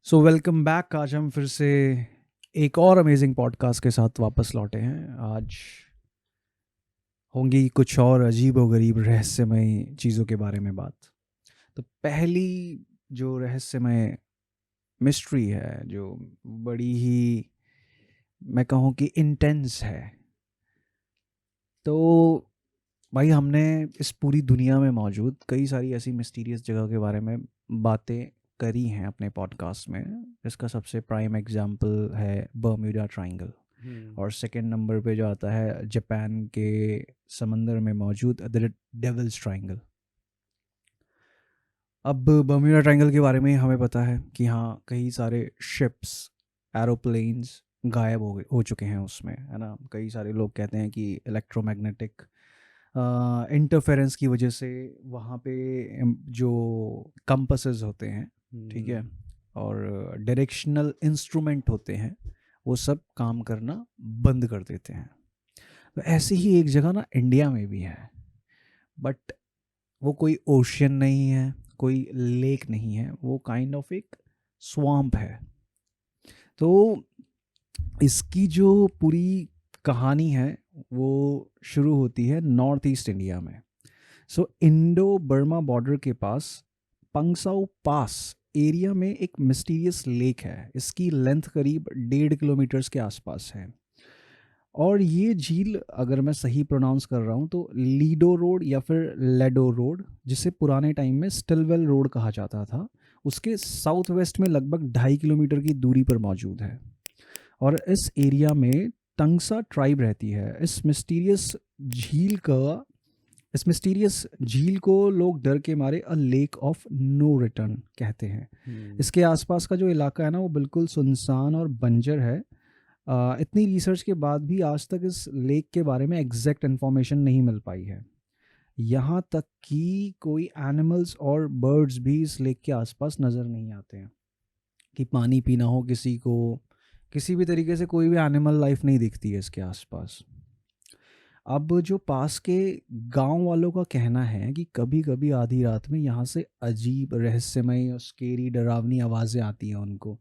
So welcome back. आज हम फिर से एक और अमेजिंग पॉडकास्ट के साथ वापस लौटे हैं। आज होंगी कुछ और अजीब व गरीब रहस्यमय चीज़ों के बारे में बात। तो पहली जो रहस्यमय मिस्ट्री है, जो बड़ी ही मैं कहूँ कि इंटेंस है, तो भाई हमने इस पूरी दुनिया में मौजूद कई सारी ऐसी मिस्टीरियस जगह के बारे में बातें करी हैं अपने पॉडकास्ट में। इसका सबसे प्राइम एग्जांपल है बर्म्यूडा ट्रायंगल, और सेकंड नंबर पे जो आता है जापान के समंदर में मौजूद द डेविल्स ट्रायंगल। अब बर्म्यूडा ट्रायंगल के बारे में हमें पता है कि हाँ, कई सारे शिप्स, एरोप्लेन्स गायब हो चुके हैं उसमें, है ना। कई सारे लोग कहते हैं कि इलेक्ट्रोमैग्नेटिक इंटरफेरेंस की वजह से वहाँ पे जो कंपसेस होते हैं, ठीक है, और डायरेक्शनल इंस्ट्रूमेंट होते हैं, वो सब काम करना बंद कर देते हैं। तो ऐसी ही एक जगह ना इंडिया में भी है, बट वो कोई ओशियन नहीं है, कोई लेक नहीं है, वो काइंड ऑफ एक स्वैम्प है। तो इसकी जो पूरी कहानी है वो शुरू होती है नॉर्थ ईस्ट इंडिया में। सो इंडो बर्मा बॉर्डर के पास पंगसाउ पास एरिया में एक मिस्टीरियस लेक है। इसकी लेंथ करीब 1.5 किलोमीटर्स के आसपास है, और ये झील, अगर मैं सही प्रोनाउंस कर रहा हूँ तो लीडो रोड या फिर लेडो रोड, जिसे पुराने टाइम में स्टिलवेल रोड कहा जाता था, उसके साउथ वेस्ट में लगभग 2.5 किलोमीटर की दूरी पर मौजूद है। और इस एरिया में तंगसा ट्राइब रहती है। इस मिस्टीरियस झील को लोग डर के मारे a lake of no return कहते हैं। इसके आसपास का जो इलाका है ना, वो बिल्कुल सुनसान और बंजर है। इतनी रिसर्च के बाद भी आज तक इस लेक के बारे में एग्जैक्ट इन्फॉर्मेशन नहीं मिल पाई है। यहाँ तक कि कोई एनिमल्स और बर्ड्स भी इस लेक के आसपास नज़र नहीं आते हैं, कि पानी पीना हो किसी को, किसी भी तरीके से कोई भी एनिमल लाइफ नहीं दिखती है इसके आसपास। अब जो पास के गांव वालों का कहना है कि कभी कभी आधी रात में यहाँ से अजीब, रहस्यमय और स्केरी, डरावनी आवाज़ें आती हैं उनको।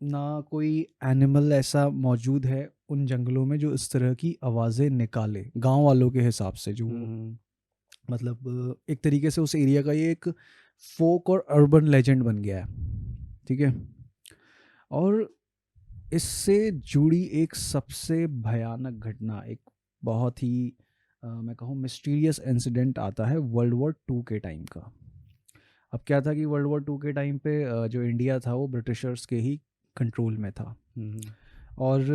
ना कोई एनिमल ऐसा मौजूद है उन जंगलों में जो इस तरह की आवाज़ें निकाले, गांव वालों के हिसाब से। जो मतलब एक तरीके से उस एरिया का ये एक फोक और अर्बन लेजेंड बन गया है, ठीक है। और इससे जुड़ी एक सबसे भयानक घटना, एक बहुत ही मैं कहूँ मिस्टीरियस इंसिडेंट आता है वर्ल्ड वॉर 2 के टाइम का। अब क्या था कि वर्ल्ड वॉर 2 के टाइम पे जो इंडिया था वो ब्रिटिशर्स के ही कंट्रोल में था। और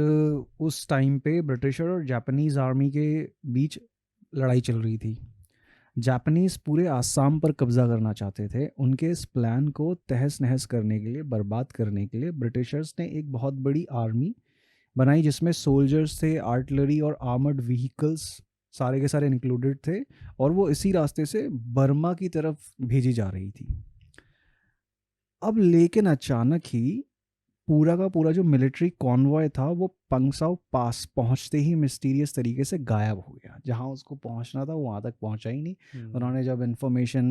उस टाइम पे ब्रिटिशर और जापानीज़ आर्मी के बीच लड़ाई चल रही थी। जापानीज़ पूरे आसाम पर कब्ज़ा करना चाहते थे। उनके इस प्लान को तहस नहस करने के लिए, बर्बाद करने के लिए, ब्रिटिशर्स ने एक बहुत बड़ी आर्मी बनाई, जिसमें सोल्जर्स थे, आर्टिलरी और आर्मर्ड व्हीकल्स सारे के सारे इंक्लूडेड थे। और वो इसी रास्ते से बर्मा की तरफ भेजी जा रही थी। अब लेकिन अचानक ही पूरा का पूरा जो मिलिट्री कॉन्वॉय था वो पंगसाउ पास पहुंचते ही मिस्टीरियस तरीके से गायब हो गया। जहां उसको पहुंचना था वो वहां तक पहुंचा ही नहीं। उन्होंने जब इन्फॉर्मेशन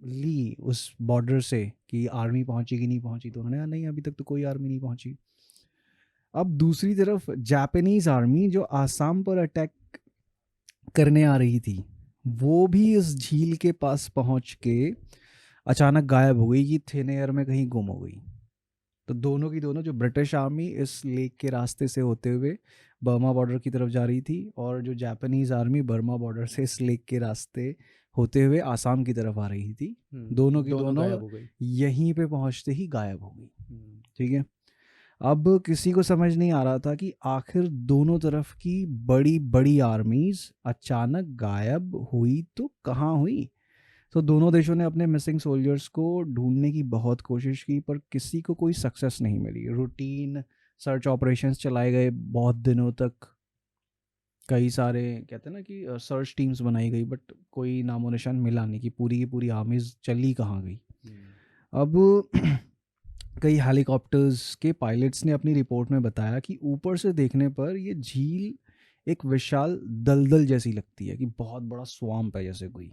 ली उस बॉर्डर से कि आर्मी पहुंची कि नहीं पहुंची, तो उन्होंने कहा नहीं, अभी तक तो कोई आर्मी नहीं पहुंची। अब दूसरी तरफ जापानीज आर्मी जो आसाम पर अटैक करने आ रही थी, वो भी इस झील के पास पहुंच के अचानक गायब हो गई, कि थिन एयर में कहीं गुम हो गई। तो दोनों की दोनों, जो ब्रिटिश आर्मी इस लेक के रास्ते से होते हुए बर्मा बॉर्डर की तरफ जा रही थी, और जो जापानीज आर्मी बर्मा बॉर्डर से इस लेक के रास्ते होते हुए आसाम की तरफ आ रही थी, दोनों की दोनों गायब हो गई। यहीं पे पहुंचते ही गायब हो गई। ठीक है। अब किसी को समझ नहीं आ रहा था कि आखिर दोनों तरफ की बड़ी बड़ी आर्मीज अचानक गायब हुई तो कहाँ हुई। तो दोनों देशों ने अपने मिसिंग सोल्जर्स को ढूंढने की बहुत कोशिश की, पर किसी को कोई सक्सेस नहीं मिली। रूटीन सर्च ऑपरेशंस चलाए गए बहुत दिनों तक। कई सारे कहते हैं ना कि सर्च टीम्स बनाई गई, बट कोई नामो निशान मिला नहीं कि पूरी की पूरी आर्मीज चली कहाँ गई। अब कई हेलीकॉप्टर्स के पायलट्स ने अपनी रिपोर्ट में बताया कि ऊपर से देखने पर ये झील एक विशाल दलदल जैसी लगती है, कि बहुत बड़ा स्वाम्प है जैसे कोई।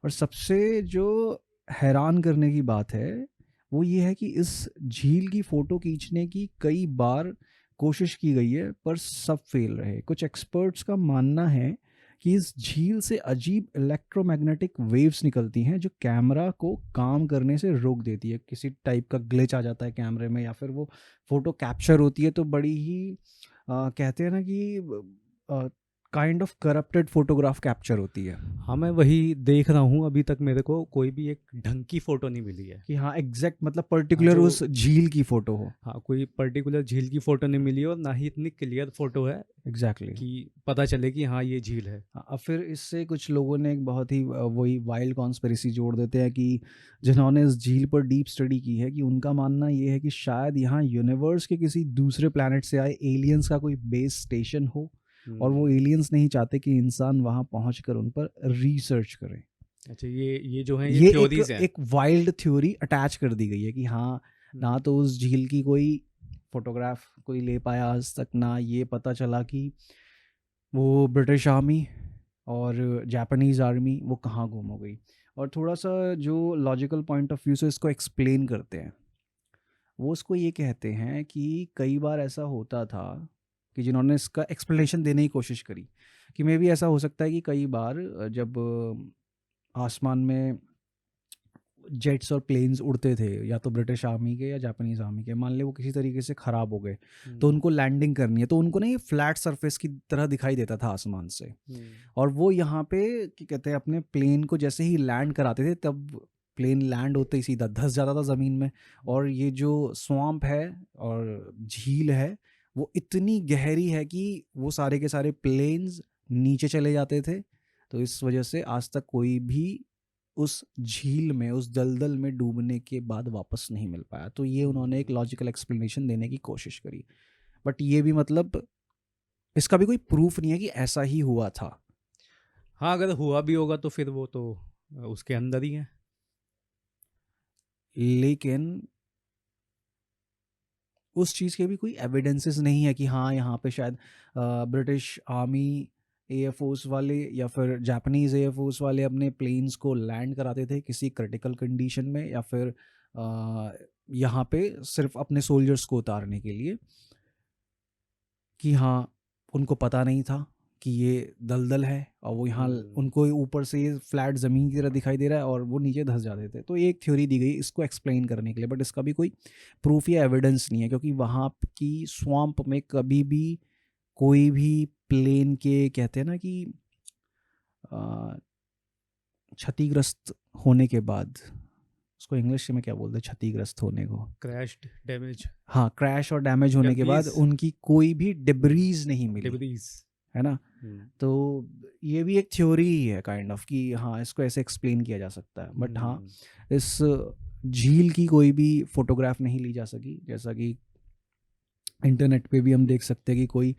और सबसे जो हैरान करने की बात है वो ये है कि इस झील की फ़ोटो खींचने की कई बार कोशिश की गई है पर सब फेल रहे। कुछ एक्सपर्ट्स का मानना है कि इस झील से अजीब इलेक्ट्रोमैग्नेटिक वेव्स निकलती हैं जो कैमरा को काम करने से रोक देती है। किसी टाइप का ग्लिच आ जाता है कैमरे में, या फिर वो फ़ोटो कैप्चर होती है तो बड़ी ही कहते हैं ना कि kind of corrupted photograph capture होती है। हाँ, मैं वही देख रहा हूँ, अभी तक मेरे को कोई भी एक ढंग की फ़ोटो नहीं मिली है। कि हाँ एग्जैक्ट मतलब हाँ, पर्टिकुलर जो उस झील की फ़ोटो हो। हाँ, कोई पर्टिकुलर झील की फ़ोटो नहीं मिली और ना ही इतनी क्लियर फ़ोटो है एग्जैक्टली exactly. कि पता चले कि हाँ, ये झील है। हाँ, अब फिर इससे कुछ लोगों ने एक बहुत ही वही वाइल्ड कॉन्स्पिरेसी जोड़ देते हैं कि जिन्होंने इस झील पर डीप स्टडी की है, कि उनका मानना ये है कि शायद यहाँ यूनिवर्स के किसी दूसरे प्लैनेट से आए एलियंस का कोई बेस स्टेशन हो, और वो एलियंस नहीं चाहते कि इंसान वहाँ पहुँचकर उन पर रिसर्च करें। अच्छा, ये जो है ये ये थ्योरीज हैं। एक वाइल्ड थ्योरी अटैच कर दी गई है कि हाँ, ना तो उस झील की कोई फोटोग्राफ कोई ले पाया आज तक, ना ये पता चला कि वो ब्रिटिश आर्मी और जापानीज़ आर्मी वो कहाँ गुम हो गई। और थोड़ा सा जो लॉजिकल पॉइंट ऑफ व्यू से इसको एक्सप्लेन करते हैं, वो उसको ये कहते हैं कि कई बार ऐसा होता था कि जिन्होंने इसका एक्सप्लेनेशन देने की कोशिश करी कि मे बी ऐसा हो सकता है कि कई बार जब आसमान में जेट्स और प्लेन्स उड़ते थे, या तो ब्रिटिश आर्मी के या जापानीज़ आर्मी के, मान ले वो किसी तरीके से ख़राब हो गए तो उनको लैंडिंग करनी है, तो उनको ना ये फ्लैट सरफेस की तरह दिखाई देता था आसमान से। और वो यहाँ पे क्या कहते हैं, अपने प्लेन को जैसे ही लैंड कराते थे तब प्लेन लैंड होते ही सीधा धंस जाता था ज़मीन में। और ये जो स्वैम्प है और झील है वो इतनी गहरी है कि वो सारे के सारे प्लेन्स नीचे चले जाते थे। तो इस वजह से आज तक कोई भी उस झील में, उस दलदल में डूबने के बाद वापस नहीं मिल पाया। तो ये उन्होंने एक लॉजिकल एक्सप्लेनेशन देने की कोशिश करी, बट ये भी मतलब इसका भी कोई प्रूफ नहीं है कि ऐसा ही हुआ था। हाँ, अगर हुआ भी होगा तो फिर वो तो उसके अंदर ही है। लेकिन उस चीज़ के भी कोई एविडेंसेस नहीं है कि हाँ यहाँ पे शायद ब्रिटिश आर्मी एयरफोर्स वाले या फिर जापानीज़ एयरफोर्स वाले अपने प्लेन्स को लैंड कराते थे किसी क्रिटिकल कंडीशन में, या फिर यहाँ पे सिर्फ अपने सोल्जर्स को उतारने के लिए, कि हाँ उनको पता नहीं था कि ये दलदल है और वो यहाँ उनको ऊपर से ये फ्लैट ज़मीन की तरह दिखाई दे रहा है और वो नीचे धंस जाते थे। तो ये एक थ्योरी दी गई इसको एक्सप्लेन करने के लिए, बट इसका भी कोई प्रूफ या एविडेंस नहीं है, क्योंकि वहाँ की स्वैम्प में कभी भी कोई भी प्लेन के कहते हैं ना कि क्षतिग्रस्त होने के बाद, उसको इंग्लिश में क्या बोलते हैं क्षतिग्रस्त होने को, क्रैश्ड, डैमेज। हाँ क्रैश और डैमेज होने के बाद उनकी कोई भी डिब्रीज नहीं मिली, डिब्रीज है ना। तो ये भी एक थ्योरी ही है काइंड ऑफ कि हाँ इसको ऐसे एक्सप्लेन किया जा सकता है, बट हाँ इस झील की कोई भी फोटोग्राफ नहीं ली जा सकी। जैसा कि इंटरनेट पे भी हम देख सकते हैं कि कोई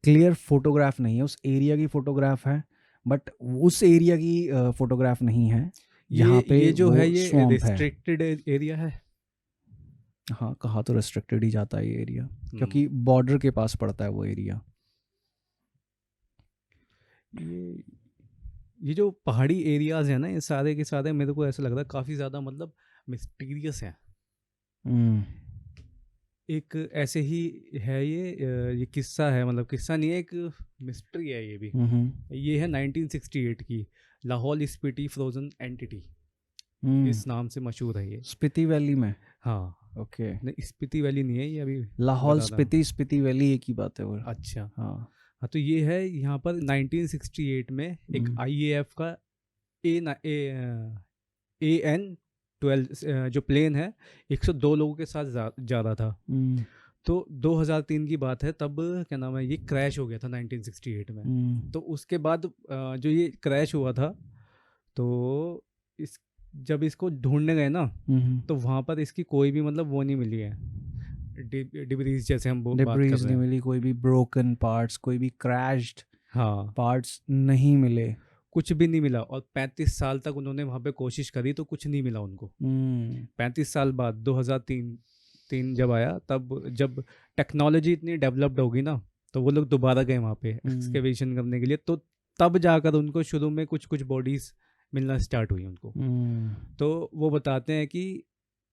क्लियर फोटोग्राफ नहीं है, उस एरिया की फोटोग्राफ है बट उस एरिया की फोटोग्राफ नहीं है यहाँ पे। ये जो वो है ये स्वैम्प है। रिस्ट्रिक्टेड एरिया है। हाँ कहा तो रेस्ट्रिक्टेड ही जाता है ये एरिया, क्योंकि बॉर्डर के पास पड़ता है वो एरिया। ये जो पहाड़ी एरियाज है ना, ये सारे के सारे मेरे को ऐसा लग रहा है काफ़ी ज़्यादा मतलब मिस्टीरियस है। एक ऐसे ही है ये किस्सा है, मतलब किस्सा नहीं है, एक मिस्ट्री है ये भी। ये है 1968 की लाहौल स्पीति फ्रोजन एंटिटी, इस नाम से मशहूर है ये। स्पीति वैली में? हाँ ओके। नहीं, स्पीति वैली नहीं है ये, अभी लाहौल स्पीति स्पीति वैली एक ही बात है वो। अच्छा हाँ हाँ, तो ये है यहाँ पर 1968 में एक IAF का AN-12 जो प्लेन है 102 लोगों के साथ जा रहा था। तो 2003 की बात है, तब क्या नाम है ये क्रैश हो गया था 1968 में। तो उसके बाद जो ये क्रैश हुआ था, तो जब इसको ढूंढने गए ना, तो वहाँ पर इसकी कोई भी मतलब वो नहीं मिली है, डिब्रीज जैसे हम बात कर रहे हैं, नहीं मिली, कोई भी ब्रोकन पार्ट्स, कोई भी क्रैश्ड हाँ पार्ट्स नहीं मिले, कुछ भी नहीं मिला। और 35 साल तक उन्होंने वहाँ पे कोशिश करी तो कुछ नहीं मिला उनको। 35 साल बाद 2003 जब आया, तब जब टेक्नोलॉजी इतनी डेवलप्ड होगी ना, तो वो लोग दोबारा गए वहाँ पे एक्सकेवेशन करने के लिए, तो तब जाकर उनको शुरू में कुछ कुछ बॉडीज मिलना स्टार्ट हुई उनको। तो वो बताते हैं कि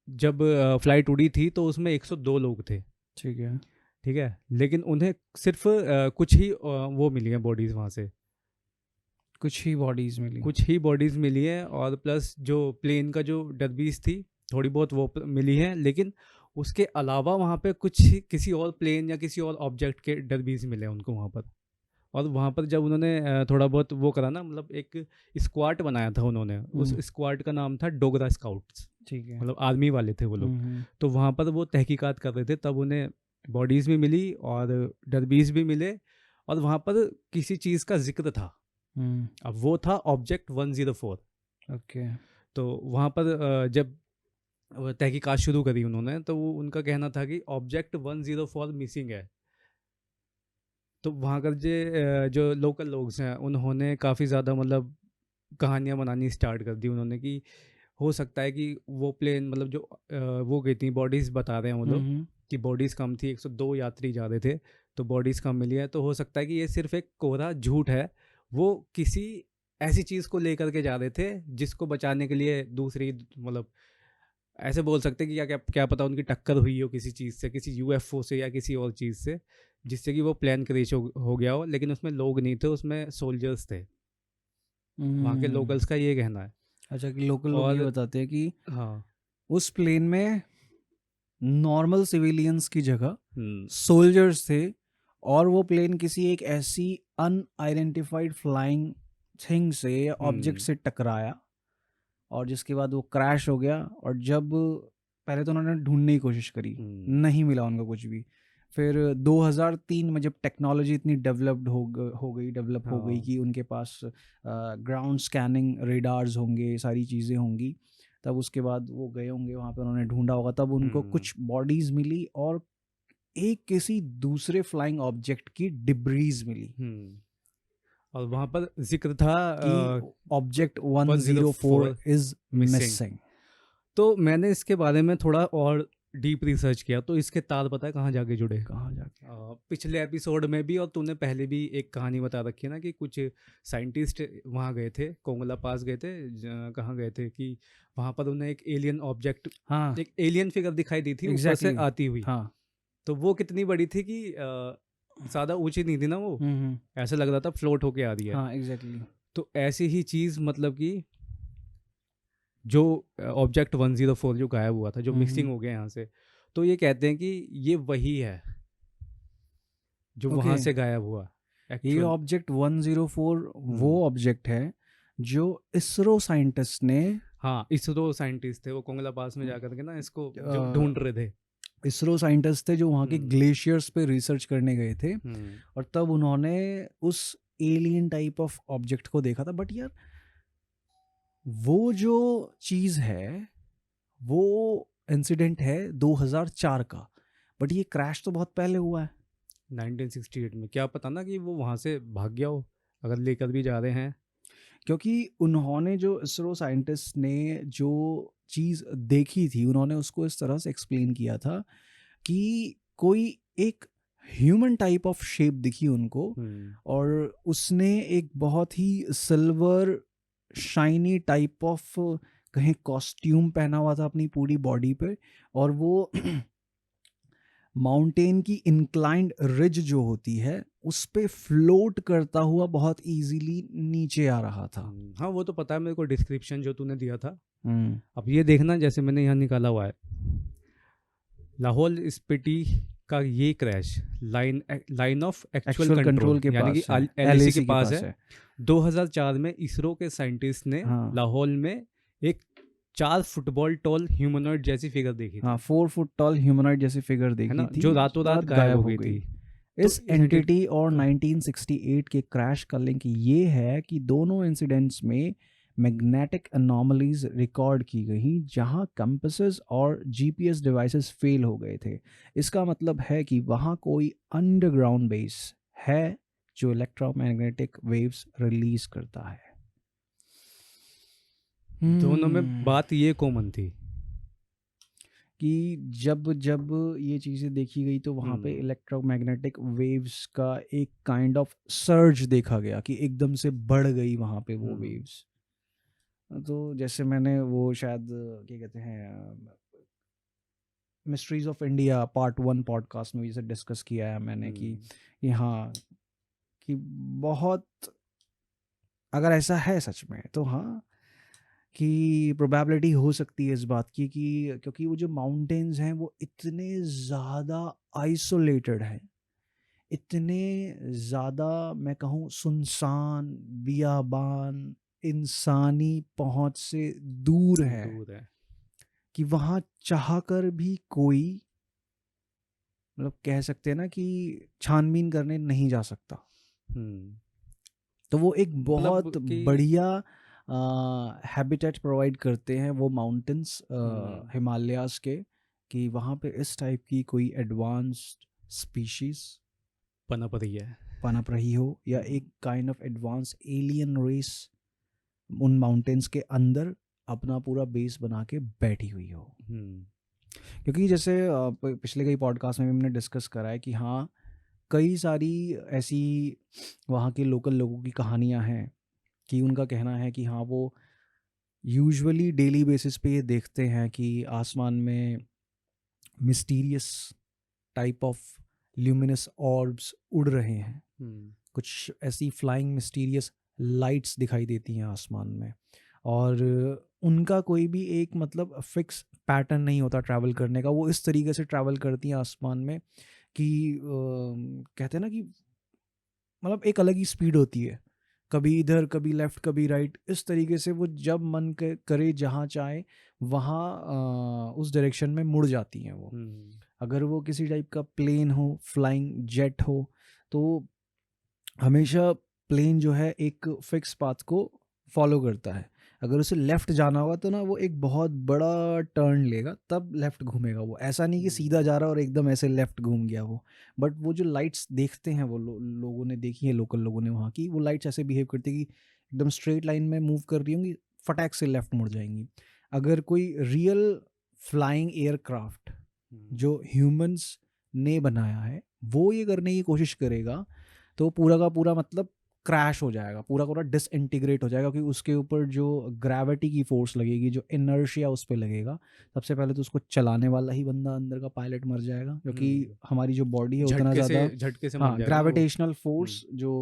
जब फ्लाइट उड़ी थी तो उसमें 102 लोग थे। ठीक है। ठीक है, लेकिन उन्हें सिर्फ कुछ ही वो मिली हैं बॉडीज़ वहाँ से, कुछ ही बॉडीज मिली। कुछ ही बॉडीज़ मिली हैं, और प्लस जो प्लेन का जो डरबीस थी थोड़ी बहुत वो मिली हैं, लेकिन उसके अलावा वहाँ पे कुछ किसी और प्लेन या किसी और ऑब्जेक्ट के डरबीस मिले हैं उनको वहाँ पर। और वहाँ पर जब उन्होंने थोड़ा बहुत वो करा ना, मतलब एक स्क्वाड बनाया था उन्होंने, उस स्क्वाड का नाम था डोगरा स्काउट्स, ठीक है। मतलब आर्मी वाले थे वो लोग। तो वहाँ पर वो तहकीकात कर रहे थे, तब उन्हें बॉडीज़ भी मिली और डरबीस भी मिले, और वहाँ पर किसी चीज़ का जिक्र था। अब वो था ऑब्जेक्ट 104। ओके। तो वहाँ पर जब तहकीकात शुरू करी उन्होंने, तो वो उनका कहना था कि ऑब्जेक्ट 104 मिसिंग है। तो वहाँ का जो लोकल लोग हैं उन्होंने काफ़ी ज़्यादा मतलब कहानियाँ बनानी स्टार्ट कर दी उन्होंने, कि हो सकता है कि वो प्लेन, मतलब जो वो गई थी बॉडीज़ बता रहे हैं वो लोग कि बॉडीज़ कम थी, 102 यात्री जा रहे थे, तो बॉडीज़ कम मिली है। तो हो सकता है कि ये सिर्फ एक कोरा झूठ है, वो किसी ऐसी चीज़ को लेकर के जा रहे थे जिसको बचाने के लिए दूसरी, मतलब ऐसे बोल सकते हैं कि क्या क्या पता उनकी टक्कर हुई हो किसी चीज़ से, किसी यूएफओ से या किसी और चीज़ से, जिससे कि वो प्लेन क्रैश हो गया हो, लेकिन उसमें लोग नहीं थे, उसमें सोल्जर्स थे। वहाँ के लोकल्स का ये कहना है। अच्छा, कि लोकल लोग ये और बताते हैं कि हाँ, उस प्लेन में नॉर्मल सिविलियंस की जगह सोल्जर्स थे, और वो प्लेन किसी एक ऐसी अनआइडेंटिफाइड फ्लाइंग थिंग से या ऑब्जेक्ट से टकराया, और जिसके बाद वो क्रैश हो गया। और जब पहले तो उन्होंने ढूंढने की कोशिश करी, नहीं मिला उनको कुछ भी। फिर 2003 में जब टेक्नोलॉजी इतनी डेवलप हो गई कि उनके पास ग्राउंड स्कैनिंग रेडार्स होंगे, सारी चीज़ें होंगी, तब उसके बाद वो गए होंगे वहाँ पे, उन्होंने ढूंढा होगा, तब उनको कुछ बॉडीज मिली और एक किसी दूसरे फ्लाइंग ऑब्जेक्ट की डिब्रीज मिली। और वहाँ पर जिक्र था कि ऑब्जेक्ट 104 इज मिसिंग। तो मैंने इसके बारे में थोड़ा और डीप रिसर्च किया, तो इसके तार पता है कहाँ जाके जुड़े? कहाँ जाके? पिछले एपिसोड में भी, और तूने पहले भी एक कहानी बता रखी है ना कि कुछ साइंटिस्ट वहाँ गए थे, कोंगला पास गए थे, कहाँ गए थे कि वहाँ पर उन्हें एक एलियन ऑब्जेक्ट, हाँ, एक एलियन फिगर दिखाई दी थी ऊपर से आती हुई। हाँ। तो वो कितनी बड़ी थी कि ज़्यादा ऊंची नहीं थी ना वो, ऐसा लग रहा था फ्लोट होके आ रही है। हाँ, एग्जैक्टली। तो ऐसी ही चीज़, मतलब कि जो ऑब्जेक्ट 104 जो गायब हुआ था, जो मिसिंग हो गया यहाँ से, तो ये कहते हैं कि ये वही है जो वहाँ से गायब हुआ। ये ऑब्जेक्ट 104 वो ऑब्जेक्ट है जो इसरो साइंटिस्ट ने, हाँ, इसरो साइंटिस्ट थे, वो कोंगला पास में जाकर के ना इसको जो ढूंढ रहे थे। इसरो साइंटिस्ट थे जो वहाँ के ग्लेशियर्स पे रिसर्च करने गए थे, और तब उन्होंने उस एलियन टाइप ऑफ ऑब्जेक्ट को देखा था। बट यार, वो जो चीज़ है, वो इंसिडेंट है 2004 का, बट ये क्रैश तो बहुत पहले हुआ है, 1968 में। क्या पता ना कि वो वहाँ से भाग गया हो, अगर लेकर भी जा रहे हैं। क्योंकि उन्होंने, जो इसरो साइंटिस्ट ने जो चीज़ देखी थी, उन्होंने उसको इस तरह से एक्सप्लेन किया था कि कोई एक ह्यूमन टाइप ऑफ शेप दिखी उनको, और उसने एक बहुत ही सिल्वर शाइनी टाइप ऑफ कहीं कॉस्ट्यूम पहना हुआ था अपनी पूरी बॉडी पे, और वो माउंटेन की इंक्लाइंड रिज जो होती है उस पे फ्लोट करता हुआ बहुत इजीली नीचे आ रहा था। हाँ, वो तो पता है मेरे को, डिस्क्रिप्शन जो तूने दिया था। अब ये देखना, जैसे मैंने यहाँ निकाला हुआ है, लाहौल स्पीति का ये crash line of actual control के यानी कि LAC के पास है। 2004 में इसरो के साइंटिस्ट ने लाहौल में एक 4 फुटबॉल टॉल ह्यूमनॉइड जैसी फिगर देखी थी। हाँ, 4 फुट टॉल ह्यूमनॉइड जैसी फिगर देखी थी, जो रातों रात गायब हो गई थी। इस एंटिटी और 1968 के क्रैश का लिंक ये है कि दोनों इंसिडेंट्स में मैग्नेटिक एनॉमलीज रिकॉर्ड की गई, जहां कंपासेस और GPS डिवाइसेस फेल हो गए थे। इसका मतलब है कि वहां कोई अंडरग्राउंड बेस है जो इलेक्ट्रोमैग्नेटिक वेव्स रिलीज करता है। दोनों में बात ये कॉमन थी कि जब जब ये चीज़ें देखी गई तो वहाँ पे इलेक्ट्रोमैग्नेटिक वेव्स का एक काइंड ऑफ सर्ज देखा गया, कि एकदम से बढ़ गई वहाँ पे वो वेव्स। तो जैसे मैंने वो शायद क्या कहते हैं, mysteries of India part 1 podcast में भी इसे डिस्कस किया है मैंने कि हाँ कि बहुत, अगर ऐसा है सच में तो हाँ कि प्रोबेबिलिटी हो सकती है इस बात की कि क्योंकि वो जो माउंटेन्स हैं वो इतने ज़्यादा आइसोलेटेड हैं, इतने ज़्यादा मैं कहूँ सुनसान, बियाबान, इंसानी पहुँच से दूर है कि वहाँ चाह कर भी कोई, मतलब कह सकते हैं ना कि छानबीन करने नहीं जा सकता। तो वो एक बहुत बढ़िया हैबिटेट प्रोवाइड करते हैं वो माउंटेन्स हिमालयाज़ के, कि वहाँ पे इस टाइप की कोई एडवांस्ड स्पीशीज़ पनप रही हो या एक kind of advance alien race उन माउंटेन्स के अंदर अपना पूरा बेस बना के बैठी हुई हो। क्योंकि जैसे पिछले कई पॉडकास्ट में भी हमने डिस्कस करा है कि हाँ कई सारी ऐसी वहाँ के लोकल लोगों की कहानियाँ हैं कि उनका कहना है कि हाँ वो यूजुअली डेली बेसिस पे ये देखते हैं कि आसमान में mysterious type of luminous orbs उड़ रहे हैं, कुछ ऐसी फ्लाइंग मिस्टीरियस लाइट्स दिखाई देती हैं आसमान में, और उनका कोई भी एक मतलब फिक्स पैटर्न नहीं होता ट्रैवल करने का। वो इस तरीके से ट्रैवल करती हैं आसमान में कि कहते हैं ना कि मतलब एक अलग ही स्पीड होती है, कभी इधर कभी लेफ़्ट कभी राइट, इस तरीके से वो जब मन करे जहाँ चाहे वहाँ उस डायरेक्शन में मुड़ जाती हैं वो। अगर वो किसी टाइप का प्लेन हो, फ्लाइंग जेट हो, तो हमेशा प्लेन जो है एक फिक्स पाथ को फॉलो करता है। अगर उसे लेफ़्ट जाना होगा तो ना वो एक बहुत बड़ा टर्न लेगा तब लेफ़्ट घूमेगा वो, ऐसा नहीं कि सीधा जा रहा है और एकदम ऐसे लेफ़्ट घूम गया वो। बट वो जो लाइट्स देखते हैं वो लोगों ने देखी है, लोकल लोगों ने वहाँ की, वो लाइट्स ऐसे बिहेव करती है कि एकदम स्ट्रेट लाइन में मूव कर रही होंगी, फटाक से लेफ़्ट मुड़ जाएंगी। अगर कोई रियल फ्लाइंग एयरक्राफ्ट जो ह्यूमंस ने बनाया है वो ये करने की कोशिश करेगा तो पूरा का पूरा मतलब क्रैश हो जाएगा, पूरा का पूरा डिसइंटीग्रेट हो जाएगा, क्योंकि उसके ऊपर जो ग्रेविटी की फोर्स लगेगी, जो इनर्शिया उस पर लगेगा, सबसे पहले तो उसको चलाने वाला ही बंदा अंदर का पायलट मर जाएगा, क्योंकि हमारी जो बॉडी है उतना ज़्यादा झटके से हाँ ग्रेविटेशनल फोर्स जो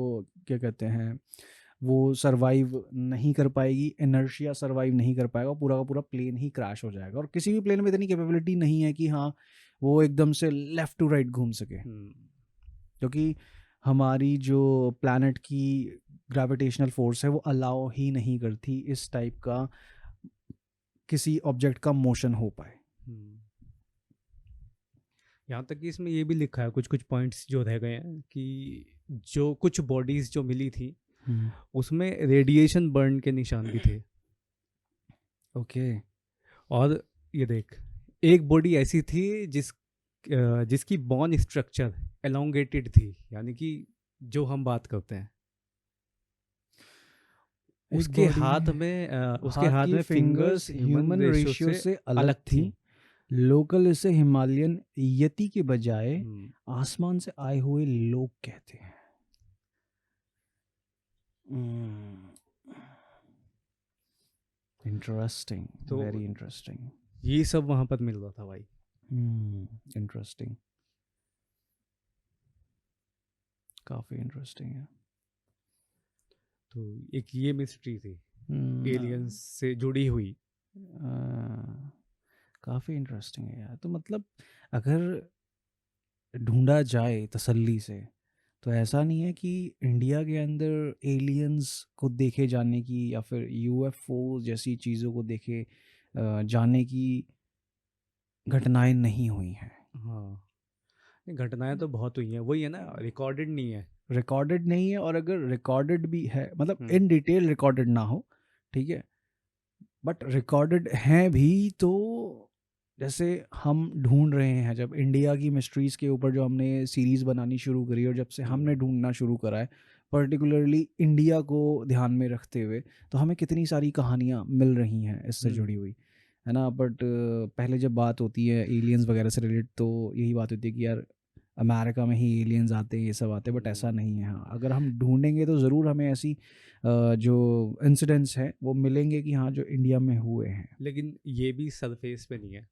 क्या कहते हैं वो सरवाइव नहीं कर पाएगी, इनर्शिया सरवाइव नहीं कर पाएगा, पूरा का पूरा प्लेन ही क्रैश हो जाएगा। और किसी भी प्लेन में इतनी कैपेबिलिटी नहीं है कि हाँ वो एकदम से लेफ़्ट टू राइट घूम सके, क्योंकि हमारी जो प्लैनेट की ग्रेविटेशनल फोर्स है वो अलाउ ही नहीं करती इस टाइप का किसी ऑब्जेक्ट का मोशन हो पाए। यहाँ तक कि इसमें ये भी लिखा है कुछ कुछ पॉइंट्स जो रह गए हैं कि जो कुछ बॉडीज जो मिली थी उसमें रेडिएशन बर्न के निशान भी थे। ओके। और ये देख एक बॉडी ऐसी थी जिसकी बोन स्ट्रक्चर एलोंगेटेड थी, यानी कि जो हम बात करते हैं उसके हाथ में फिंगर्स ह्यूमन रेशियो से अलग थी। लोकल इसे हिमालयन यति के बजाय आसमान से आए हुए लोग कहते हैं। Interesting, very interesting. ये सब वहां पर मिल रहा था भाई। इंटरेस्टिंग, काफी इंटरेस्टिंग है। तो एक ये मिस्ट्री थी एलियंस से जुड़ी हुई, काफ़ी इंटरेस्टिंग है यार। तो मतलब अगर ढूंढा जाए तसल्ली से तो ऐसा नहीं है कि इंडिया के अंदर एलियंस को देखे जाने की या फिर यूएफओ जैसी चीज़ों को देखे जाने की घटनाएं नहीं हुई हैं। हाँ घटनाएं तो बहुत हुई हैं, वही है ना, रिकॉर्डेड नहीं है। रिकॉर्डेड नहीं है, और अगर रिकॉर्डेड भी है मतलब इन डिटेल रिकॉर्डेड ना हो, ठीक है, बट रिकॉर्डेड हैं भी तो जैसे हम ढूंढ रहे हैं, जब इंडिया की मिस्ट्रीज़ के ऊपर जो हमने सीरीज़ बनानी शुरू करी और जब से हमने ढूंढना शुरू करा है पर्टिकुलरली इंडिया को ध्यान में रखते हुए, तो हमें कितनी सारी कहानियाँ मिल रही हैं इससे जुड़ी हुई, है ना। बट पहले जब बात होती है एलियंस वगैरह से रिलेटेड तो यही बात होती है कि यार अमेरिका में ही एलियंस आते हैं, ये सब आते हैं, बट ऐसा नहीं है। हाँ अगर हम ढूंढेंगे तो ज़रूर हमें ऐसी जो इंसिडेंट्स हैं वो मिलेंगे कि हाँ जो इंडिया में हुए हैं, लेकिन ये भी सरफेस पे नहीं है।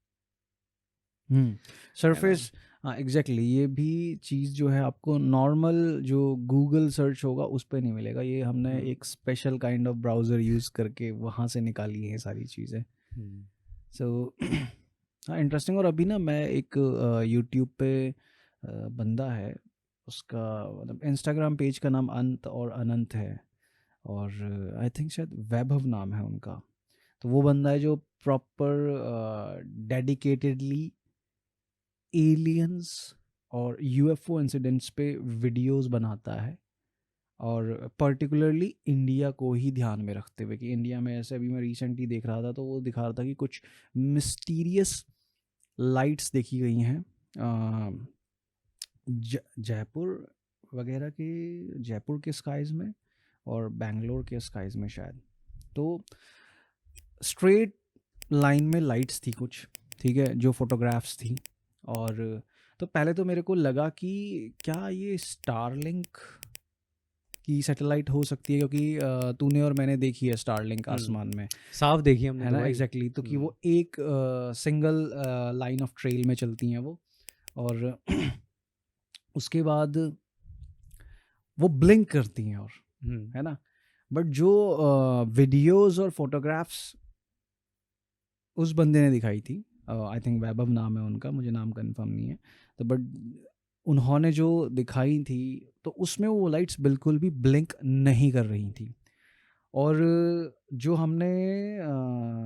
सरफेस, हाँ एग्जैक्टली, ये भी चीज़ जो है आपको नॉर्मल जो गूगल सर्च होगा उस पर नहीं मिलेगा। ये हमने एक special kind of browser use करके वहाँ से निकाली हैं सारी चीज़ें। सो हाँ इंटरेस्टिंग। और अभी ना मैं एक यूट्यूब पे बंदा है, उसका मतलब इंस्टाग्राम पेज का नाम अंत और अनंत है, और आई थिंक शायद वैभव नाम है उनका। तो वो बंदा है जो प्रॉपर डेडिकेटेडली एलियंस और यूएफओ इंसिडेंट्स पे वीडियोस बनाता है, और पर्टिकुलरली इंडिया को ही ध्यान में रखते हुए कि इंडिया में ऐसे, अभी मैं रिसेंटली देख रहा था तो वो दिखा रहा था कि कुछ मिस्टीरियस लाइट्स देखी गई हैं जयपुर वगैरह के, जयपुर के स्काइज़ में और बेंगलोर के स्काइज़ में शायद। तो स्ट्रेट लाइन में लाइट्स थी कुछ, ठीक है, जो फोटोग्राफ्स थी। और तो पहले तो मेरे को लगा कि क्या ये स्टारलिंक की सैटेलाइट हो सकती है, क्योंकि तूने और मैंने देखी है स्टारलिंक आसमान में, साफ देखी हमने है तो ना, भाई। एग्जैक्टली। तो कि वो एक सिंगल लाइन ऑफ ट्रेल में चलती हैं वो, और उसके बाद वो ब्लिंक करती हैं, और है ना। बट जो वीडियोस और फोटोग्राफ्स उस बंदे ने दिखाई थी, आई थिंक वैभव नाम है उनका, मुझे नाम कंफर्म नहीं है, तो बट उन्होंने जो दिखाई थी तो उसमें वो लाइट्स बिल्कुल भी ब्लिंक नहीं कर रही थी। और जो हमने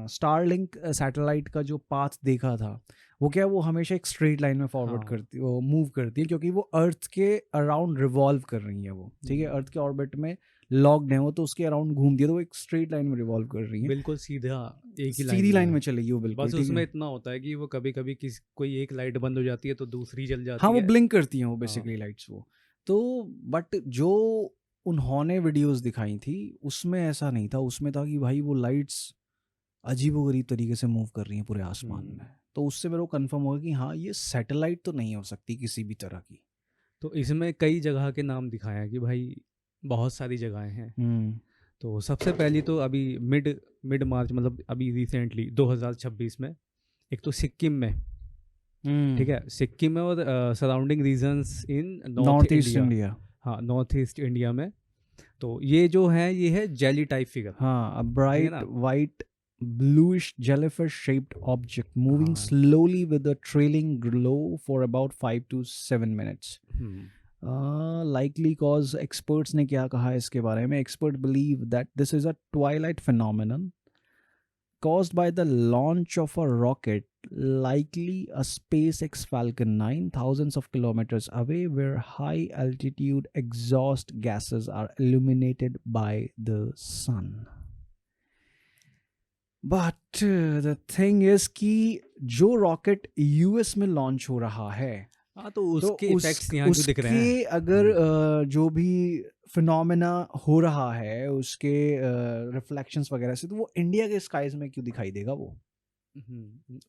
स्टारलिंक सैटेलाइट का जो पाथ देखा था, वो क्या है, वो हमेशा एक स्ट्रेट लाइन में फॉरवर्ड करती, वो मूव करती है, क्योंकि वो अर्थ के अराउंड रिवॉल्व कर रही है वो, ठीक है, अर्थ के ऑर्बिट में लॉक्ड है वो, तो उसके अराउंड घूमती है, तो वो एक स्ट्रेट लाइन में रिवॉल्व कर रही है, बिल्कुल सीधा एक ही सीधी लाइन में चलेगी वो बिल्कुल, बस ठीक उसमें है। इतना होता है कि वो कभी कभी कोई एक लाइट बंद हो जाती है तो दूसरी जल हाँ जाती वो है। ब्लिंक करती हैं वो बेसिकली लाइट्स वो। तो बट जो उन्होंने वीडियोस दिखाई थी उसमें ऐसा नहीं था, उसमें था कि भाई वो लाइट्स अजीबोगरीब तरीके से मूव कर रही हैं पूरे आसमान में। तो उससे मेरे को कंफर्म होगा कि हाँ ये सैटेलाइट तो नहीं हो सकती किसी भी तरह की। तो इसमें कई जगह के नाम दिखाए हैं कि भाई बहुत सारी जगहें हैं। तो सबसे पहली तो अभी मिड मिड मार्च, मतलब अभी रिसेंटली 2026 में, एक तो सिक्किम में, ठीक है, सिक्किम में, और surrounding regions in north north east India. India. हाँ, नॉर्थ ईस्ट इंडिया में। तो ये जो है ये है जेली टाइप फिगर, हाँ, a ठीक है bright ना। white bluish jellyfish shaped object moving हाँ। slowly with a trailing glow for about 5 to 7 minutes. Hmm. Likely cause, experts ने क्या कहा है इसके बारे में, expert believe that this is a twilight phenomenon caused by the launch of a rocket, likely a SpaceX Falcon 9, thousands of kilometers away, where high altitude exhaust gases are illuminated by the sun. But the thing is कि जो rocket US में launch हो रहा है, हाँ, तो तो उसके इफेक्ट्स यहाँ क्यों दिख रहे उसके हैं। अगर जो भी फिनोमेना हो रहा है उसके रिफ्लेक्शंस वगैरह से, तो वो इंडिया के स्काइज में क्यों दिखाई देगा वो।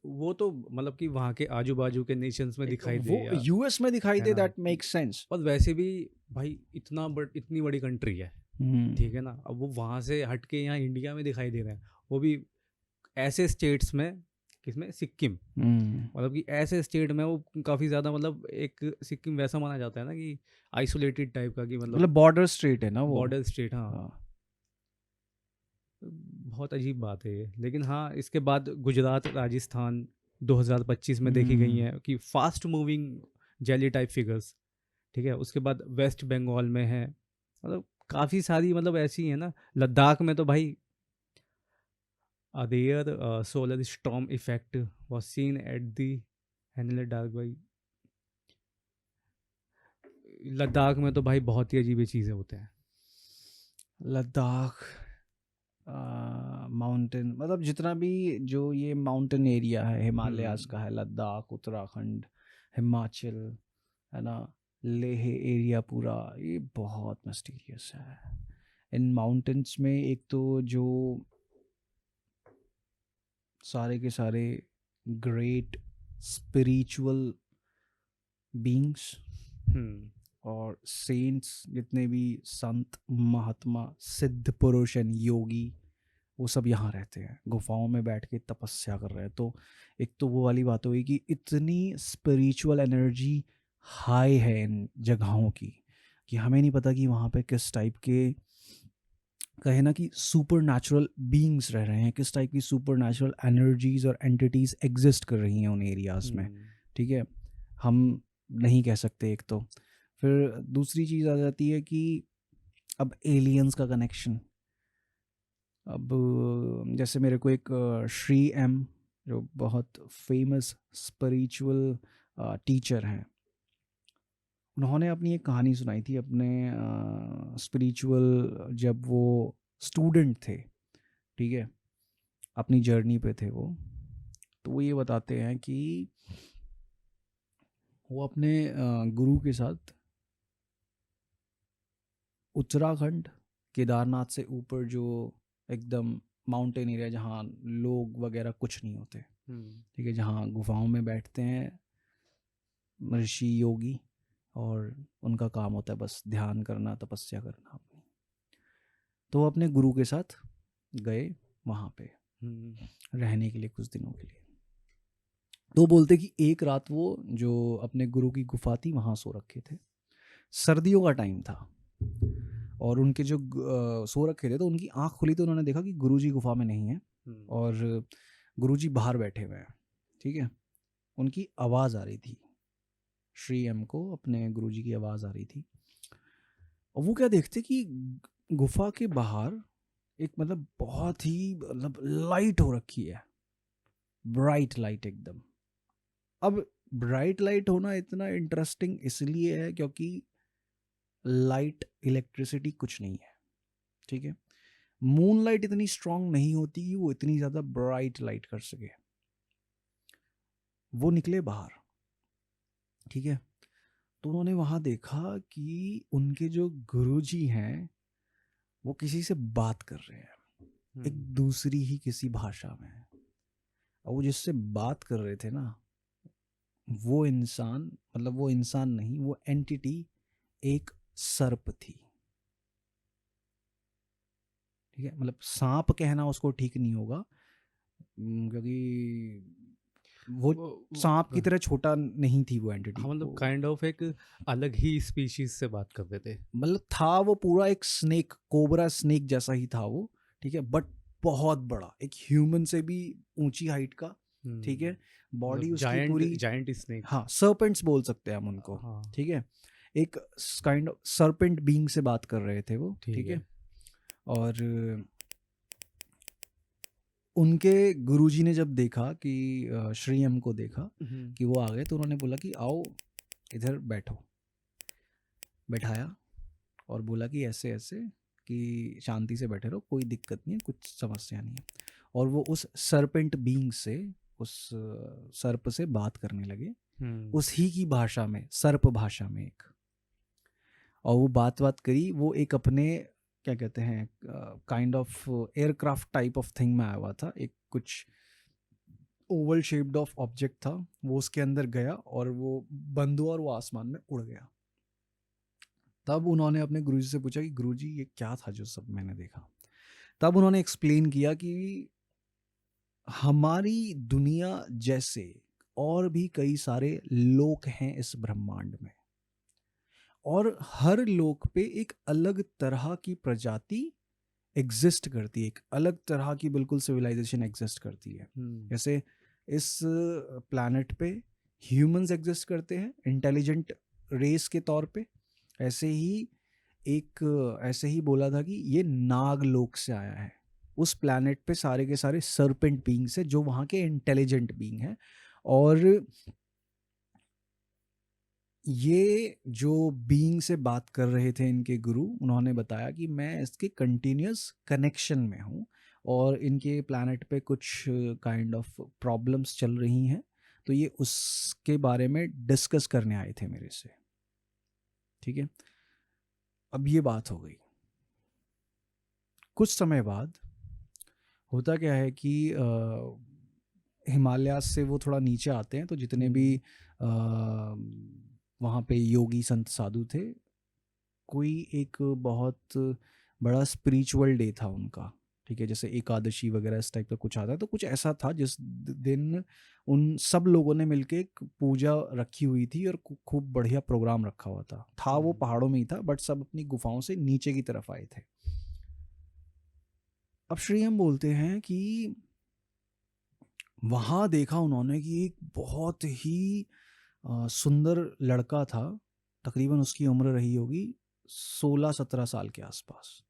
वो तो मतलब कि वहाँ के आजू बाजू के नेशंस में दिखाई दे, वो या यूएस में दिखाई है दे, ना। That makes sense. और वैसे भी भाई इतनी बड़ी कंट्री है, ठीक है ना, अब वो वहाँ से हट के यहाँ इंडिया में दिखाई दे रहे हैं, वो भी ऐसे स्टेट्स में, किसमें, सिक्किम, मतलब कि ऐसे स्टेट में वो काफ़ी ज़्यादा, मतलब एक सिक्किम वैसा माना जाता है ना कि आइसोलेटेड टाइप का, कि मतलब बॉर्डर स्टेट है ना वो। Border state. हाँ, बहुत अजीब बात है ये। लेकिन हाँ, इसके बाद गुजरात, राजस्थान 2025 में देखी गई हैं कि fast moving jelly type figures, ठीक है। उसके बाद वेस्ट बंगाल में है, मतलब काफ़ी सारी, मतलब ऐसी है ना। लद्दाख में तो भाई there solar storm effect was seen at the Hanle dark भाई। लद्दाख में तो भाई बहुत ही अजीब चीज़ें होते हैं। लद्दाख माउंटेन, मतलब जितना भी जो ये माउंटेन एरिया है हिमालयाज का है, लद्दाख, उत्तराखंड, हिमाचल, है ना, लेह एरिया पूरा, ये बहुत मिस्टीरियस है। इन माउंटेन्स में एक तो जो सारे के सारे ग्रेट स्पिरिचुअल बीइंग्स और सेंट्स, जितने भी संत महात्मा सिद्ध पुरुष एंड योगी, वो सब यहाँ रहते हैं, गुफाओं में बैठ के तपस्या कर रहे हैं। तो एक तो वो वाली बात हुई कि इतनी स्पिरिचुअल एनर्जी हाई है इन जगहों की कि हमें नहीं पता कि वहाँ पे किस टाइप के, कहे ना कि सुपर नेचुरल बीइंग्स रह रहे हैं, किस टाइप की सुपर नेचुरल एनर्जीज और एंटिटीज एग्जिस्ट कर रही हैं उन एरियाज में। ठीक है, हम नहीं कह सकते एक तो। फिर दूसरी चीज़ आ जाती है कि अब एलियंस का कनेक्शन। अब जैसे मेरे को एक श्री एम, जो बहुत फेमस स्पिरिचुअल टीचर हैं, उन्होंने अपनी एक कहानी सुनाई थी अपने स्पिरिचुअल, जब वो स्टूडेंट थे, ठीक है, अपनी जर्नी पे थे वो। तो वो ये बताते हैं कि वो अपने गुरु के साथ उत्तराखंड, केदारनाथ से ऊपर जो एकदम माउंटेन एरिया जहाँ लोग वगैरह कुछ नहीं होते, ठीक है, जहाँ गुफाओं में बैठते हैं ऋषि योगी और उनका काम होता है बस ध्यान करना, तपस्या करना अपनी। तो वो अपने गुरु के साथ गए वहाँ पे रहने के लिए कुछ दिनों के लिए। तो बोलते कि एक रात वो जो अपने गुरु की गुफा थी वहाँ सो रखे थे, सर्दियों का टाइम था, और उनके जो सो रखे थे तो उनकी आँख खुली तो उन्होंने देखा कि गुरुजी गुफा में नहीं है और गुरुजी बाहर बैठे हुए हैं। ठीक है, उनकी आवाज़ आ रही थी, श्री एम को अपने गुरुजी की आवाज़ आ रही थी। और वो क्या देखते कि गुफा के बाहर एक मतलब बहुत ही मतलब लाइट हो रखी है, ब्राइट लाइट एकदम। अब ब्राइट लाइट होना इतना इंटरेस्टिंग इसलिए है क्योंकि लाइट, इलेक्ट्रिसिटी कुछ नहीं है, ठीक है। मून लाइट इतनी स्ट्रांग नहीं होती कि वो इतनी ज़्यादा ब्राइट लाइट कर सके। वो निकले बाहर, ठीक है, तो उन्होंने वहाँ देखा कि उनके जो गुरुजी हैं वो किसी से बात कर रहे हैं, एक दूसरी ही किसी भाषा में। और वो जिससे बात कर रहे थे ना, वो इंसान, मतलब वो इंसान नहीं, वो एंटिटी एक सर्प थी। ठीक है, मतलब सांप कहना उसको ठीक नहीं होगा क्योंकि वो सांप की तरह छोटा नहीं थी वो एंटिटी। हाँ, मतलब काइंड ऑफ एक अलग ही स्पीशीज से बात कर रहे थे। मतलब था वो पूरा एक स्नेक, कोबरा स्नेक जैसा ही था वो, ठीक है, बट बहुत बड़ा, एक ह्यूमन से भी ऊंची हाइट का, ठीक है, बॉडी उसकी पूरी जायंट स्नेक। हाँ, सर्पेंट्स बोल सकते हैं हम उनको। हाँ, ठीक है, एक काइंड ऑफ सर्पेंट बीइंग से बात कर रहे थे वो, ठीक है। और उनके गुरुजी ने जब देखा कि श्री एम को देखा कि वो आ गए, तो उन्होंने बोला कि आओ इधर बैठो। बैठाया और बोला कि ऐसे ऐसे कि शांति से बैठे रहो, कोई दिक्कत नहीं है, कुछ समस्या नहीं है। और वो उस सर्पेंट बीइंग से, उस सर्प से बात करने लगे उस ही की भाषा में, सर्प भाषा में एक। और वो बात करी, वो एक अपने क्या कहते हैं kind of aircraft type of thing में आया हुआ था, एक कुछ ओवल शेप्ड ऑफ ऑब्जेक्ट था, वो उसके अंदर गया और वो बंद हुआ और वो आसमान में उड़ गया। तब उन्होंने अपने गुरुजी से पूछा कि गुरुजी ये क्या था जो सब मैंने देखा। तब उन्होंने एक्सप्लेन किया कि हमारी दुनिया जैसे और भी कई सारे लोक हैं इस ब्रह्मांड में, और हर लोक पे एक अलग तरह की प्रजाति एग्जिस्ट करती है, एक अलग तरह की बिल्कुल सिविलाइजेशन एग्जिस्ट करती है। जैसे इस प्लैनेट पे ह्यूमंस एग्जिस्ट करते हैं इंटेलिजेंट रेस के तौर पे, ऐसे ही बोला था कि ये नाग लोक से आया है। उस प्लैनेट पे सारे के सारे सर्पेंट बीइंग्स हैं जो वहाँ के इंटेलिजेंट बीइंग हैं। और ये जो बीइंग से बात कर रहे थे इनके गुरु, उन्होंने बताया कि मैं इसके कंटिन्यूस कनेक्शन में हूँ और इनके प्लैनेट पे कुछ काइंड ऑफ प्रॉब्लम्स चल रही हैं, तो ये उसके बारे में डिस्कस करने आए थे मेरे से। ठीक है, अब ये बात हो गई। कुछ समय बाद होता क्या है कि हिमालय से वो थोड़ा नीचे आते हैं, तो जितने भी वहाँ पे योगी संत साधु थे, कोई एक बहुत बड़ा स्पिरिचुअल डे था उनका, ठीक है, जैसे एकादशी वगैरह इस टाइप का कुछ आता है, तो कुछ ऐसा था जिस दिन उन सब लोगों ने मिलके एक पूजा रखी हुई थी और खूब बढ़िया प्रोग्राम रखा हुआ था वो पहाड़ों में ही था, बट सब अपनी गुफाओं से नीचे की तरफ आए थे। अब श्री हम बोलते हैं कि वहाँ देखा उन्होंने कि एक बहुत ही सुंदर लड़का था, तकरीबन उसकी उम्र रही होगी 16-17 साल के आसपास।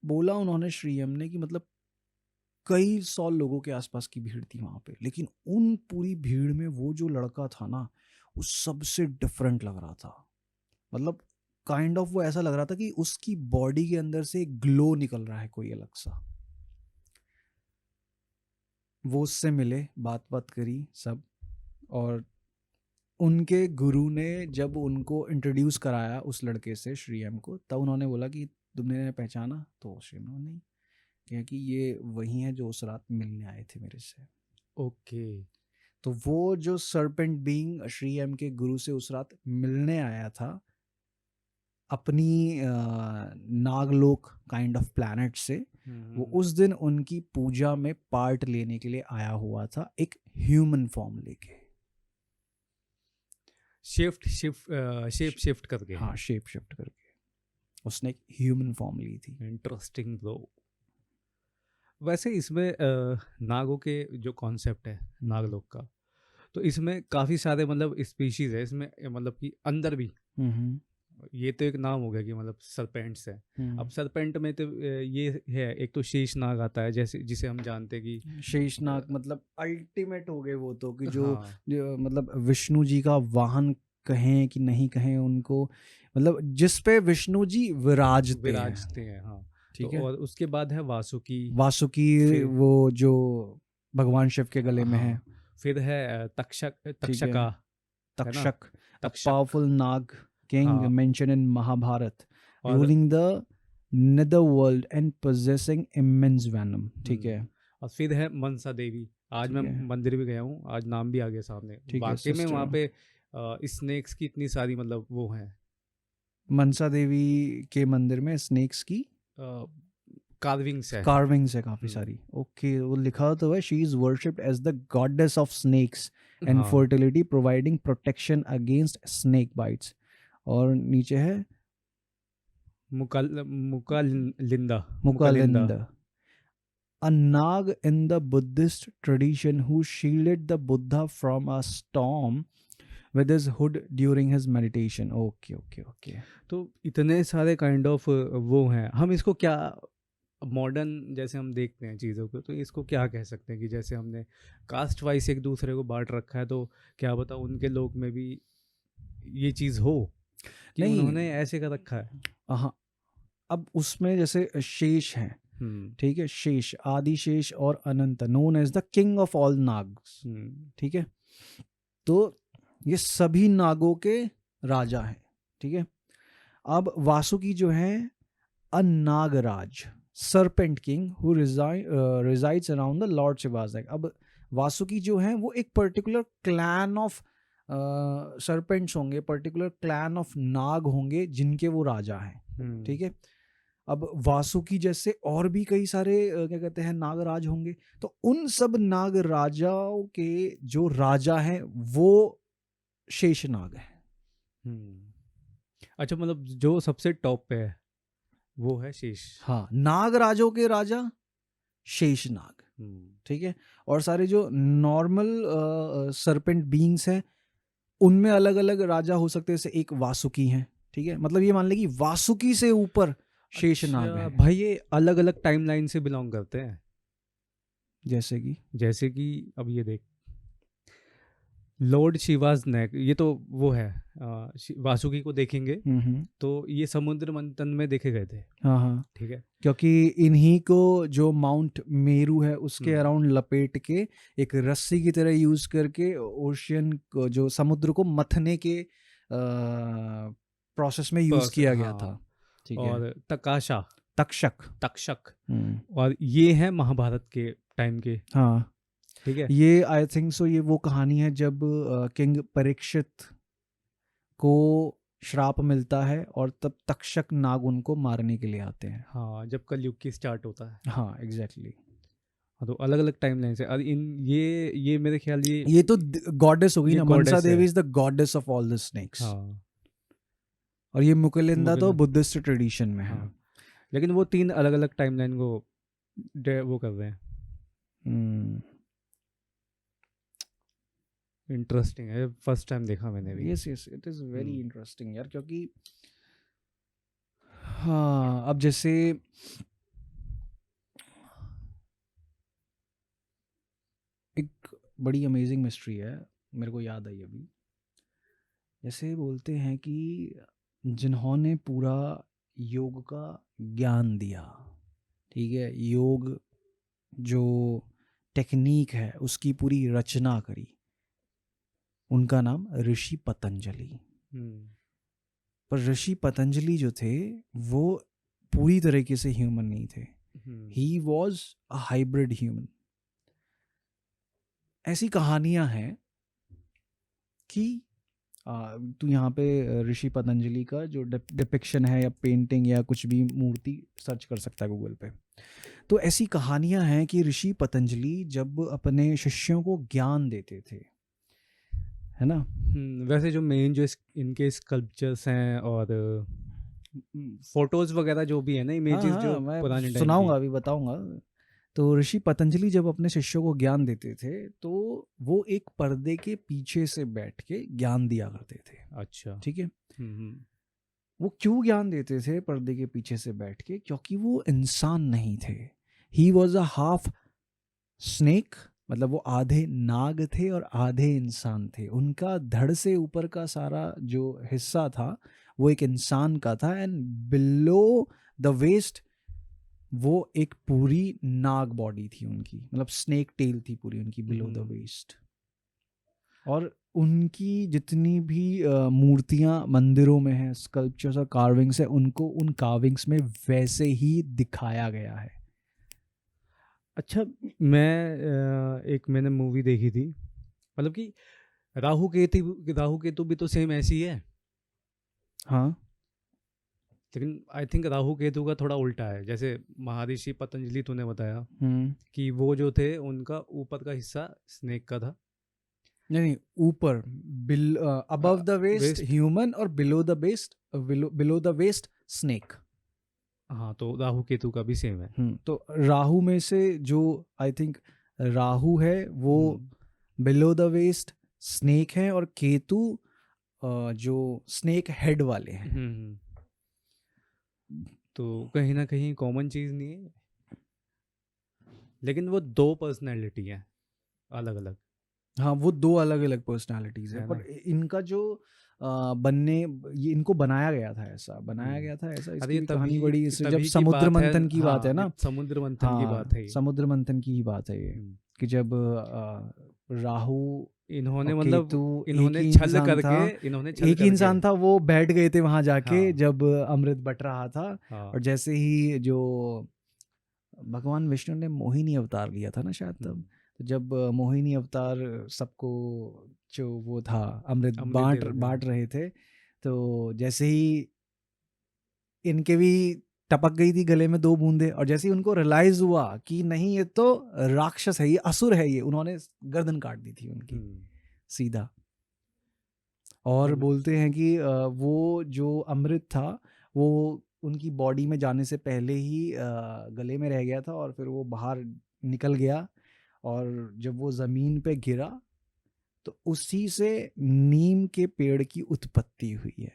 बोला उन्होंने श्री एम ने कि मतलब कई 100 लोगों के आसपास की भीड़ थी वहाँ पे, लेकिन उन पूरी भीड़ में वो जो लड़का था ना, वो सबसे डिफरेंट लग रहा था। मतलब काइंड ऑफ वो ऐसा लग रहा था कि उसकी बॉडी के अंदर से एक ग्लो निकल रहा है कोई अलग सा। वो उससे मिले, बात करी सब, और उनके गुरु ने जब उनको इंट्रोड्यूस कराया उस लड़के से श्री एम को, तब उन्होंने बोला कि तुमने पहचाना? तो श्री एम नहीं, क्या कि ये वही है जो उस रात मिलने आए थे मेरे से। ओके। तो वो जो सर्पेंट बीइंग श्री एम के गुरु से उस रात मिलने आया था अपनी नागलोक काइंड ऑफ प्लैनेट से, वो उस दिन उनकी पूजा में पार्ट लेने के लिए आया हुआ था, एक ह्यूमन फॉर्म लेके। शेप शिफ्ट करके। हाँ, शेप शिफ्ट करके उसने एक ह्यूमन फॉर्म ली थी। Interesting bro. वैसे इसमें नागों के जो कॉन्सेप्ट है नागलोक का, तो इसमें काफ़ी सारे मतलब स्पीशीज़ है इसमें, मतलब कि अंदर भी। ये तो एक नाम हो गया कि मतलब सरपेंट्स है। अब सरपेंट में तो ये है, एक तो शेष नाग आता है, जैसे जिसे हम जानते हैं कि शेष नाग मतलब अल्टीमेट हो गए वो तो, कि जो, हाँ, जो मतलब विष्णु जी का वाहन कहें कि नहीं कहें उनको, मतलब जिस पे विष्णु जी विराजते हैं। हाँ, ठीक तो है। और उसके बाद है वासुकी। वासुकी वो जो भगवान शिव के गले में है। फिर है तक्षका, Takshak, a powerful nag king हाँ, mentioned in Mahabharat, ruling the netherworld and possessing immense venom। ठीक है। और फिर है मनसा देवी। आज मैं मंदिर भी गया हूँ, आज नाम भी आ गया सामने। वाकई में वहाँ पे स्नेक्स की इतनी सारी मतलब वो है। मनसा देवी के मंदिर में स्नेक्स की कार्विंग्स है काफी सारी। ओके, वो लिखा तो है, she is worshipped as the goddess of snakes and fertility, providing protection against snake bites. और नीचे है Mucalinda, a nag in the Buddhist tradition who shielded the Buddha from a storm with his hood during his meditation। Okay. तो इतने सारे kind of वो हैं। हम इसको क्या मॉडर्न जैसे हम देखते हैं चीज़ों को, तो इसको क्या कह सकते हैं कि जैसे हमने कास्ट वाइज एक दूसरे को बांट रखा है, तो क्या बता उनके लोग में भी ये चीज़ हो कि नहीं, उन्होंने ऐसे कर रखा है। हाँ, अब उसमें जैसे शेष हैं, ठीक है, शेष, आदि शेष और Ananta, known as the king of all nags. ठीक है, तो ये सभी नागों के राजा हैं। ठीक है, अब वासुकी जो है a Nagraj, serpent king who resides around the lord Shiva's. अब वासुकी जो है वो एक पर्टिकुलर क्लैन ऑफ सर्पेंट्स होंगे, पर्टिकुलर क्लैन ऑफ नाग होंगे जिनके वो राजा हैं। ठीक है, अब वासुकी जैसे और भी कई सारे क्या कहते हैं नागराज होंगे, तो उन सब नागराजाओं के जो राजा हैं वो शेषनाग है। अच्छा, मतलब जो सबसे टॉप पे है वो है शेष। हाँ, नागराजों के राजा शेषनाग। ठीक है, और सारे जो नॉर्मल सर्पेंट बीइंग्स हैं उनमें अलग अलग राजा हो सकते हैं, जैसे एक वासुकी हैं। ठीक है, मतलब ये मान ले कि वासुकी से ऊपर शेषनाग है। भाई ये अलग अलग टाइमलाइन से बिलोंग करते हैं। जैसे कि अब ये देख, लॉर्ड शिवाज नेक, ये तो वो है वासुकी को देखेंगे तो ये समुद्र मंथन में देखे गए थे। हाँ, ठीक है, क्योंकि इन्हीं को जो माउंट मेरू है उसके अराउंड लपेट के एक रस्सी की तरह यूज करके ओशियन को, जो समुद्र को मथने के प्रोसेस में यूज किया गया था। ठीक है, और तक्षक और ये है महाभारत के टाइम के। हाँ, ठीक है, ये आई थिंक सो ये वो कहानी है जब किंग परीक्षित को श्राप मिलता है और तब तक्षक नाग उनको मारने के लिए आते हैं। हाँ, जब कलयुग की स्टार्ट होता है। हाँ एग्जैक्टली। हाँ, तो अलग अलग टाइम लाइन से और इन ये मेरे ख्याल ये तो गॉडेस हो गई ये ना, मनसा goddess है। Devi is the goddess of all the snakes. हाँ और ये मुकुलिंदा तो मुगल, बुद्धिस्ट ट्रेडिशन में है। हाँ, लेकिन वो 3 अलग अलग टाइम लाइन को वो कर रहे हैं। हम्म। इंटरेस्टिंग है, फर्स्ट टाइम देखा मैंने भी। Yes yes, it is very interesting यार, क्योंकि हाँ अब जैसे एक बड़ी अमेजिंग मिस्ट्री है, मेरे को याद आई अभी। जैसे बोलते हैं कि जिन्होंने पूरा योग का ज्ञान दिया, ठीक है, योग जो टेक्निक है उसकी पूरी रचना करी, उनका नाम ऋषि पतंजलि। पर ऋषि पतंजलि जो थे वो पूरी तरीके से ह्यूमन नहीं थे, he was a hybrid human. ऐसी कहानियां हैं कि तू यहाँ पे ऋषि पतंजलि का जो डिपिक्शन है या पेंटिंग या कुछ भी मूर्ति सर्च कर सकता है गूगल पे। तो ऐसी कहानियां हैं कि ऋषि पतंजलि जब अपने शिष्यों को ज्ञान देते थे, है ना। वैसे जो मेन जो इनके स्कल्पचर्स हैं और फोटोज वगैरह जो भी है ना, हाँ इमेजेस जो हाँ मैं पुराने टाइम सुनाऊंगा, की। अभी बताऊंगा। तो ऋषि पतंजलि जब अपने शिष्यों को ज्ञान देते थे तो वो एक पर्दे के पीछे से बैठ के ज्ञान दिया करते थे। अच्छा। ठीक है। वो क्यों ज्ञान देते थे पर्दे के पीछे से बैठ के? क्योंकि वो इंसान नहीं थे। He was a half snake, मतलब वो आधे नाग थे और आधे इंसान थे। उनका धड़ से ऊपर का सारा जो हिस्सा था वो एक इंसान का था, एंड बिलो द वेस्ट वो एक पूरी नाग बॉडी थी उनकी, मतलब स्नेक टेल थी पूरी उनकी बिलो द वेस्ट। और उनकी जितनी भी मूर्तियां मंदिरों में हैं, स्कल्पचर्स और कार्विंग्स है, उनको उन कार्विंग्स में वैसे ही दिखाया गया है। अच्छा, मैंने मूवी देखी थी, मतलब कि राहु केतु भी तो सेम ऐसी है। हाँ लेकिन आई थिंक राहु केतु का थोड़ा उल्टा है। जैसे महर्षि पतंजलि तूने बताया कि वो जो थे उनका ऊपर का हिस्सा स्नेक का था। नहीं, ऊपर above the waist waist, human और below the waist, below the waist snake. हाँ, तो राहु केतु का भी सेम है। तो राहु में से जो आई थिंक राहु है वो बिलो द वेस्ट स्नेक है, और केतु जो स्नेक हेड वाले हैं। तो कहीं ना कहीं कॉमन चीज नहीं है, लेकिन वो 2 पर्सनैलिटी हैं अलग अलग, हाँ वो दो अलग अलग पर्सनालिटीज है, है पर ना। इनका जो ये इनको बनाया गया था ऐसा, अरे इसकी ये भी कहानी तभी बड़ी, इससे जब तभी की समुद्र बात है। मंथन की बात है हाँ, ये ना। समुद्र मंथन की बात हाँ है ये। समुद्र मंथन की ही बात है ये, हम्म, कि जब राहु और इन्होंने मतलब केतु एक इन्होंने ही छल इंसान था, करके इन्होंने छल एक ही करके इंसान था, वो बैठ गए थे वहां जाके हाँ जब अमृत बट रहा था। हाँ और जैसे ही जो भगवान विष्णु ने मोहिनी अवतार लिया था ना शायद तब, तो जब मोहिनी अवतार सबको जो वो था अमृत अमृत दे रहे थे। बांट रहे थे, तो जैसे ही इनके भी टपक गई थी गले में 2 बूंदे, और जैसे ही उनको रियलाइज हुआ कि नहीं ये तो राक्षस है, ये असुर है, ये, उन्होंने गर्दन काट दी थी उनकी सीधा। और अब बोलते हैं कि वो जो अमृत था वो उनकी बॉडी में जाने से पहले ही गले में रह गया था, और फिर वो बाहर निकल गया, और जब वो ज़मीन पे गिरा तो उसी से नीम के पेड़ की उत्पत्ति हुई है।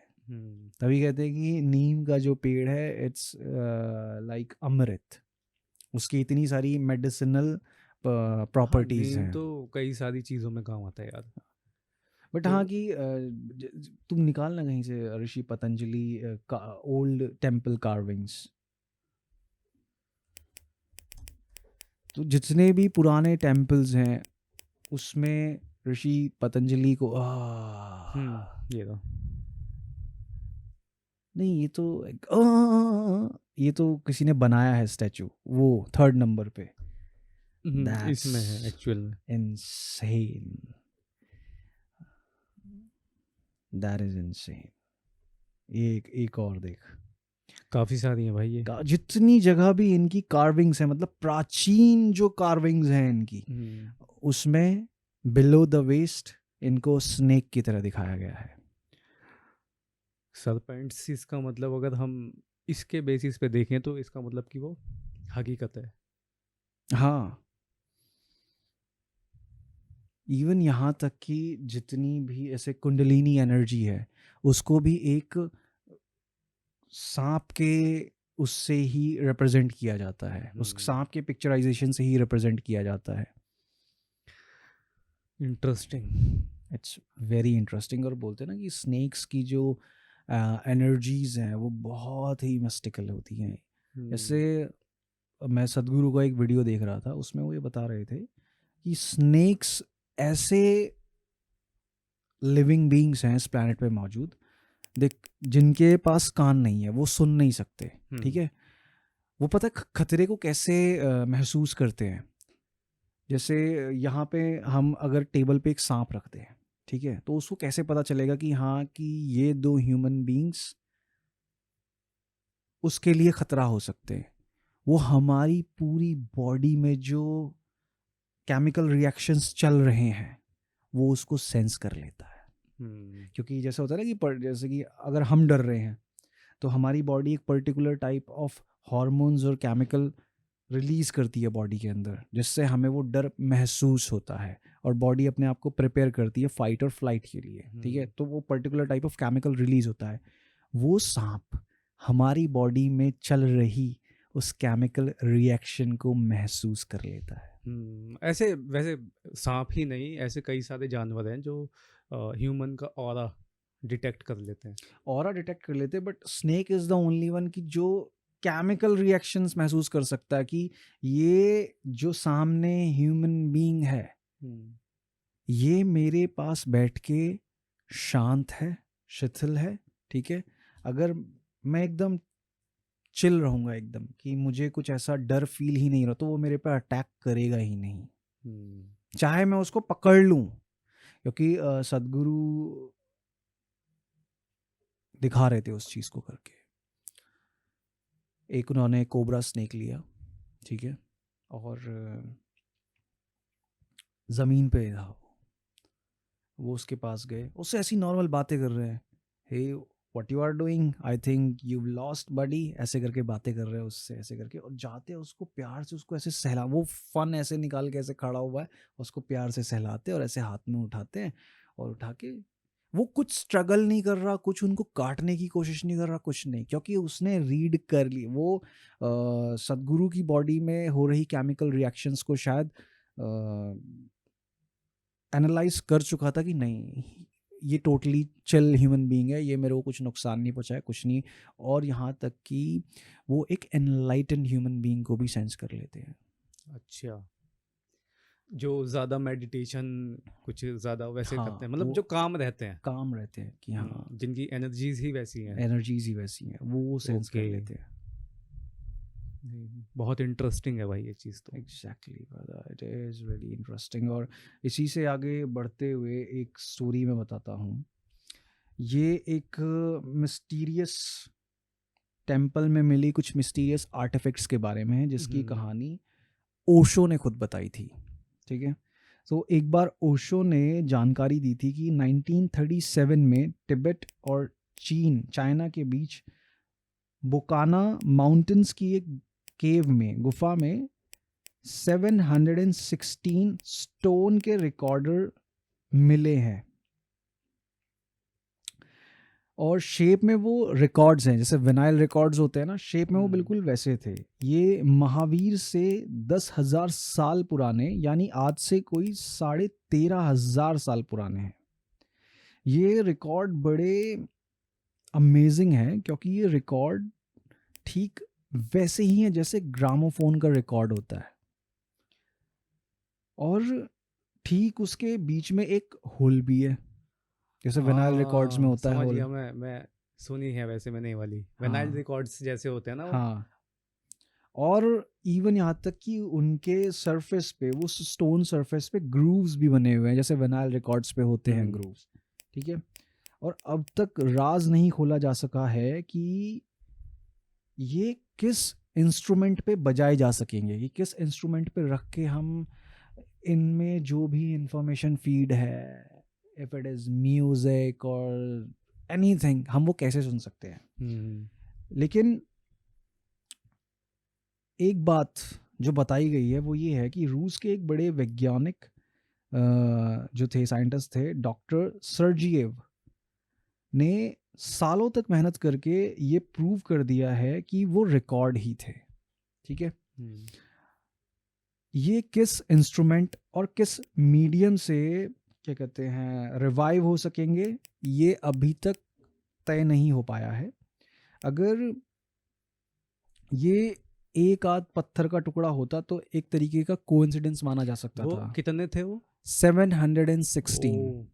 तभी कहते हैं कि नीम का जो पेड़ है इट्स लाइक अमृत, उसकी इतनी सारी मेडिसिनल हाँ, प्रॉपर्टीज नीम हैं। तो कई सारी चीजों में काम आता है यार। बट तो हाँ कि तुम निकालना कहीं से ऋषि पतंजलि का ओल्ड टेम्पल कार्विंग्स, तो जितने भी पुराने टेम्पल्स हैं उसमें ऋषि पतंजलि को ये तो नहीं, ये तो किसी ने बनाया है स्टैचू, वो 3rd नंबर पे। इसमें है दैट्स एक्चुअल में। Insane, that is insane. एक और देख, काफी सारी हैं भाई ये। जितनी जगह भी इनकी कार्विंग्स हैं, मतलब प्राचीन जो कार्विंग्स हैं इनकी, उसमें बिलो द वेस्ट इनको स्नेक की तरह दिखाया गया है। सरपेंट्स, इसका मतलब अगर हम इसके बेसिस पे देखें तो इसका मतलब कि वो हकीकत है। हाँ, इवन यहाँ तक कि जितनी भी ऐसे कुंडलिनी एनर्जी है उसको भी एक सांप के उससे ही रिप्रेजेंट किया जाता है, उस सांप के पिक्चराइजेशन से ही रिप्रेजेंट किया जाता है। Interesting, it's very interesting. और बोलते हैं ना कि स्नेक्स की जो एनर्जीज हैं वो बहुत ही मिस्टिकल होती हैं। जैसे मैं सदगुरु का एक वीडियो देख रहा था, उसमें वो ये बता रहे थे कि स्नेक्स ऐसे लिविंग बीइंग्स हैं इस प्लैनेट पे मौजूद, देख, जिनके पास कान नहीं है, वो सुन नहीं सकते, ठीक है। वो पता है खतरे को कैसे महसूस करते हैं। जैसे यहाँ पे हम अगर टेबल पे एक सांप रखते हैं, ठीक है, तो उसको कैसे पता चलेगा कि हाँ कि ये दो ह्यूमन बीइंग्स उसके लिए खतरा हो सकते हैं। वो हमारी पूरी बॉडी में जो केमिकल रिएक्शंस चल रहे हैं वो उसको सेंस कर लेता है। क्योंकि जैसे होता है ना कि जैसे कि अगर हम डर रहे हैं तो हमारी बॉडी एक पर्टिकुलर टाइप ऑफ हॉर्मोन्स और केमिकल रिलीज करती है बॉडी के अंदर, जिससे हमें वो डर महसूस होता है और बॉडी अपने आप को प्रिपेयर करती है फाइट और फ्लाइट के लिए, ठीक है। तो वो particular type of chemical release होता है। वो सांप हमारी बॉडी में चल रही उस केमिकल रिएक्शन को महसूस कर लेता है। ऐसे वैसे सांप ही नहीं, ऐसे कई सारे जानवर हैं जो ह्यूमन का ऑरा डिटेक्ट कर लेते हैं। ऑरा डिटेक्ट कर लेते हैं, but snake is the only one की जो केमिकल रिएक्शंस महसूस कर सकता है कि ये जो सामने ह्यूमन बीइंग है ये मेरे पास बैठ के शांत है, शिथिल है, ठीक है। अगर मैं एकदम चिल रहूंगा एकदम कि मुझे कुछ ऐसा डर फील ही नहीं रहा, तो वो मेरे पे अटैक करेगा ही नहीं, चाहे मैं उसको पकड़ लूं। क्योंकि सदगुरु दिखा रहे थे उस चीज को करके। एक उन्होंने कोबरा स्नेक लिया, ठीक है, और ज़मीन पे था वो उसके पास गए, उससे ऐसी नॉर्मल बातें कर रहे हैं, hey what you are doing, I think you lost buddy, ऐसे करके बातें कर रहे हैं उससे, ऐसे करके, और जाते हैं उसको प्यार से, उसको ऐसे सहला, वो फन ऐसे निकाल के ऐसे खड़ा हुआ है, उसको प्यार से सहलाते और ऐसे हाथ में उठाते हैं, और उठा के वो कुछ स्ट्रगल नहीं कर रहा, कुछ उनको काटने की कोशिश नहीं कर रहा, कुछ नहीं, क्योंकि उसने रीड कर ली वो सदगुरु की बॉडी में हो रही केमिकल रिएक्शंस को शायद एनालाइज कर चुका था कि नहीं, ये टोटली चिल ह्यूमन बीइंग है, ये मेरे को कुछ नुकसान नहीं पहुंचाए, कुछ नहीं। और यहाँ तक कि वो एक एनलाइटन ह्यूमन बीइंग को भी सेंस कर लेते हैं। अच्छा, जो ज़्यादा मेडिटेशन कुछ ज़्यादा वैसे हाँ, करते हैं, मतलब जो काम रहते हैं, काम रहते हैं कि हाँ जिनकी एनर्जीज ही वैसी हैं, एनर्जीज ही वैसी हैं, वो सेंस कर लेते हैं। बहुत इंटरेस्टिंग है भाई ये चीज़ तो। Exactly, it is really interesting. और इसी से आगे बढ़ते हुए एक स्टोरी मैं बताता हूँ। ये एक मिस्टीरियस टेम्पल में मिली कुछ मिस्टीरियस आर्टिफैक्ट्स के बारे में है, जिसकी कहानी ओशो ने खुद बताई थी, ठीक है। तो एक बार ओशो ने जानकारी दी थी कि 1937 में तिब्बत और चाइना के बीच बोकाना माउंटेन्स की एक केव में, गुफा में 716 स्टोन के रिकॉर्डर मिले हैं, और शेप में वो रिकॉर्ड्स हैं जैसे विनाइल रिकॉर्ड्स होते हैं ना, शेप में वो बिल्कुल वैसे थे। ये महावीर से 10,000 साल पुराने, यानी आज से कोई 13,500 साल पुराने हैं। ये रिकॉर्ड बड़े अमेजिंग हैं क्योंकि ये रिकॉर्ड ठीक वैसे ही हैं जैसे ग्रामोफोन का रिकॉर्ड होता है, और ठीक उसके बीच में एक होल भी है, जैसे विनाइल रिकॉर्ड्स में होता है समझ होल। गया, मैं सुनी है वैसे मैंने वाली, विनाइल रिकॉर्ड्स जैसे होते हैं ना वो। हाँ, और इवन यहाँ तक कि उनके सरफेस पे, वो स्टोन सरफेस पे ग्रूव्स भी बने हुए हैं जैसे विनाइल रिकॉर्ड्स पे होते हैं ग्रूव्स, ठीक है। और अब तक राज नहीं खोला जा सका है कि ये किस इंस्ट्रूमेंट पे बजाए जा सकेंगे, कि किस इंस्ट्रूमेंट पे रख के हम इनमें जो भी इंफॉर्मेशन फीड है, इफ इट इज म्यूजिक और एनीथिंग, हम वो कैसे सुन सकते हैं। लेकिन एक बात जो बताई गई है वो ये है कि रूस के एक बड़े वैज्ञानिक जो थे, साइंटिस्ट थे, डॉक्टर सर्जिएव ने सालों तक मेहनत करके ये प्रूव कर दिया है कि वो रिकॉर्ड ही थे। ठीक है, ये किस इंस्ट्रूमेंट और किस मीडियम से क्या कहते हैं रिवाइव हो सकेंगे, ये अभी तक तय नहीं हो पाया है। अगर ये एक आध पत्थर का टुकड़ा होता तो एक तरीके का कोइंसिडेंस माना जा सकता वो था। कितने थे वो? 716।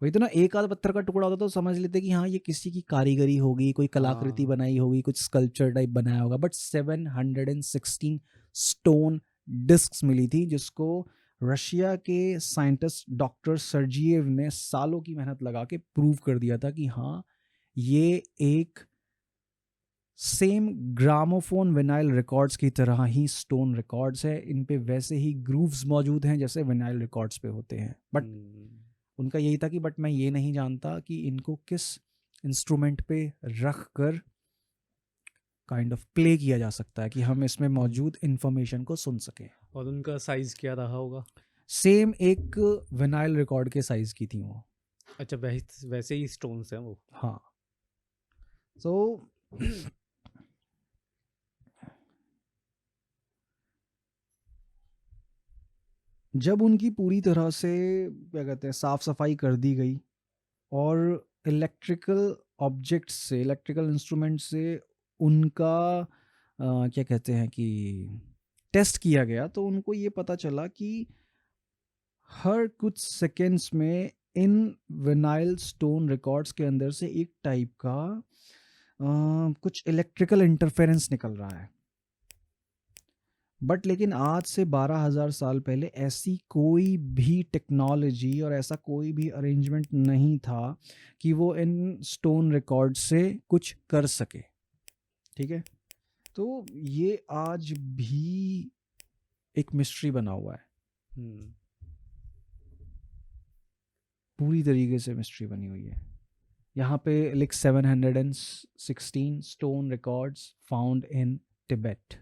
वही तो ना, एक आध पत्थर का टुकड़ा होता तो समझ लेते कि हाँ ये किसी की कारीगरी होगी, कोई कलाकृति हाँ। बनाई होगी, कुछ स्कल्पचर टाइप बनाया होगा। बट 716 स्टोन डिस्क्स मिली थी, जिसको रशिया के साइंटिस्ट डॉक्टर सर्जिएव ने सालों की मेहनत लगा के प्रूव कर दिया था कि हाँ ये एक सेम ग्रामोफोन विनाइल रिकॉर्ड्स की तरह ही स्टोन रिकॉर्ड्स है। इन पे वैसे ही ग्रूव्स मौजूद हैं जैसे विनाइल रिकॉर्ड्स पे होते हैं। बट उनका यही था कि बट मैं ये नहीं जानता कि इनको किस इंस्ट्रूमेंट पे रख कर काइंड ऑफ प्ले किया जा सकता है कि हम इसमें मौजूद इंफॉर्मेशन को सुन सकें। और उनका साइज क्या रहा होगा? सेम एक विनाइल रिकॉर्ड के साइज की थी वो। अच्छा, वैसे ही स्टोन्स हैं वो। हाँ, सो जब उनकी पूरी तरह से क्या कहते हैं साफ सफाई कर दी गई और इलेक्ट्रिकल ऑब्जेक्ट से, इलेक्ट्रिकल इंस्ट्रूमेंट से उनका क्या कहते हैं कि टेस्ट किया गया, तो उनको ये पता चला कि हर कुछ सेकेंड्स में इन विनाइल स्टोन रिकॉर्ड्स के अंदर से एक टाइप का कुछ इलेक्ट्रिकल इंटरफेरेंस निकल रहा है। बट लेकिन आज से 12,000 साल पहले ऐसी कोई भी टेक्नोलॉजी और ऐसा कोई भी अरेंजमेंट नहीं था कि वो इन स्टोन रिकॉर्ड से कुछ कर सके। ठीक है, तो ये आज भी एक मिस्ट्री बना हुआ है, पूरी तरीके से मिस्ट्री बनी हुई है। यहाँ पे लिख 716 stone records found in Tibet.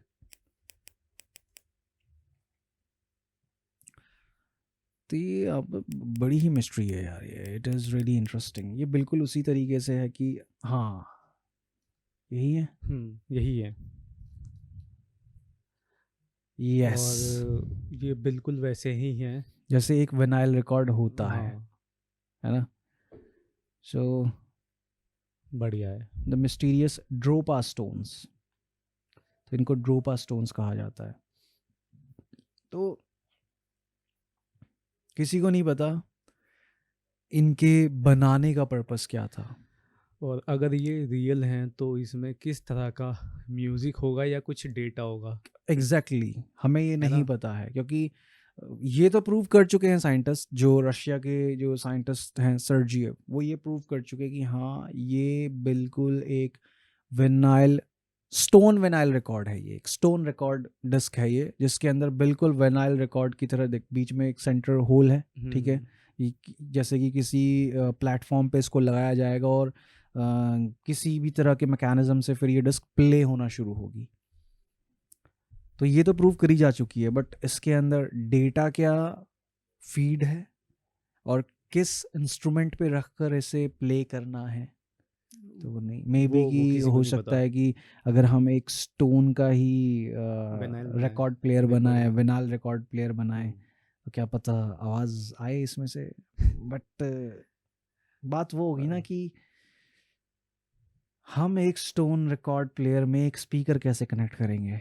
तो ये अब बड़ी ही मिस्ट्री है यार, ये इट इज़ रियली इंटरेस्टिंग। ये बिल्कुल उसी तरीके से है कि हाँ यही है, यही है। यस, और ये बिल्कुल वैसे ही हैं जैसे एक विनाइल रिकॉर्ड होता है ना। सो बढ़िया है। द मिस्टीरियस ड्रोपा स्टोन्स, तो इनको ड्रोपा स्टोन्स कहा जाता है। तो किसी को नहीं पता इनके बनाने का पर्पस क्या था। और अगर ये रियल हैं तो इसमें किस तरह का म्यूजिक होगा या कुछ डेटा होगा? एग्जैक्टली हमें ये नहीं पता है, क्योंकि ये तो प्रूव कर चुके हैं साइंटिस्ट, जो रशिया के जो साइंटिस्ट हैं सर्जिएव, वो ये प्रूव कर चुके कि हाँ ये बिल्कुल एक विनाइल स्टोन विनाइल रिकॉर्ड है। ये एक स्टोन रिकॉर्ड डिस्क है ये, जिसके अंदर बिल्कुल विनाइल रिकॉर्ड की तरह बीच में एक सेंटर होल है। ठीक है, जैसे कि किसी प्लेटफॉर्म पे इसको लगाया जाएगा और किसी भी तरह के मैकेनिज्म से फिर ये डिस्क प्ले होना शुरू होगी। तो ये तो प्रूव करी जा चुकी है, बट इसके अंदर डेटा क्या फीड है और किस इंस्ट्रूमेंट पे रखकर इसे प्ले करना है, तो वो नहीं। मे बी कि हो सकता है कि अगर हम एक स्टोन का ही रिकॉर्ड प्लेयर बनाए, विनाइल रिकॉर्ड प्लेयर बनाए, तो क्या पता आवाज़ आए इसमें से। बट बात वो होगी ना कि हम एक स्टोन रिकॉर्ड प्लेयर में एक स्पीकर कैसे कनेक्ट करेंगे।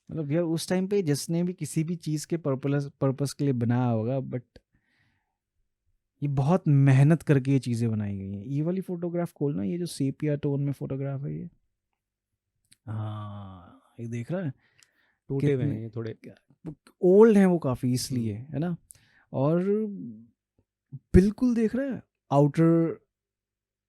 मतलब यार उस टाइम पे जिसने भी किसी भी चीज़ के पर्पस के लिए बनाया होगा, बट ये बहुत मेहनत करके ये चीज़ें बनाई गई हैं। ये वाली फोटोग्राफ खोलना, ये जो सेपिया टोन में फोटोग्राफ है ये, हाँ ये देख रहा है, टूटे हुए हैं ये, थोड़े ओल्ड हैं वो काफ़ी, इसलिए है ना। और बिल्कुल देख रहे हैं, आउटर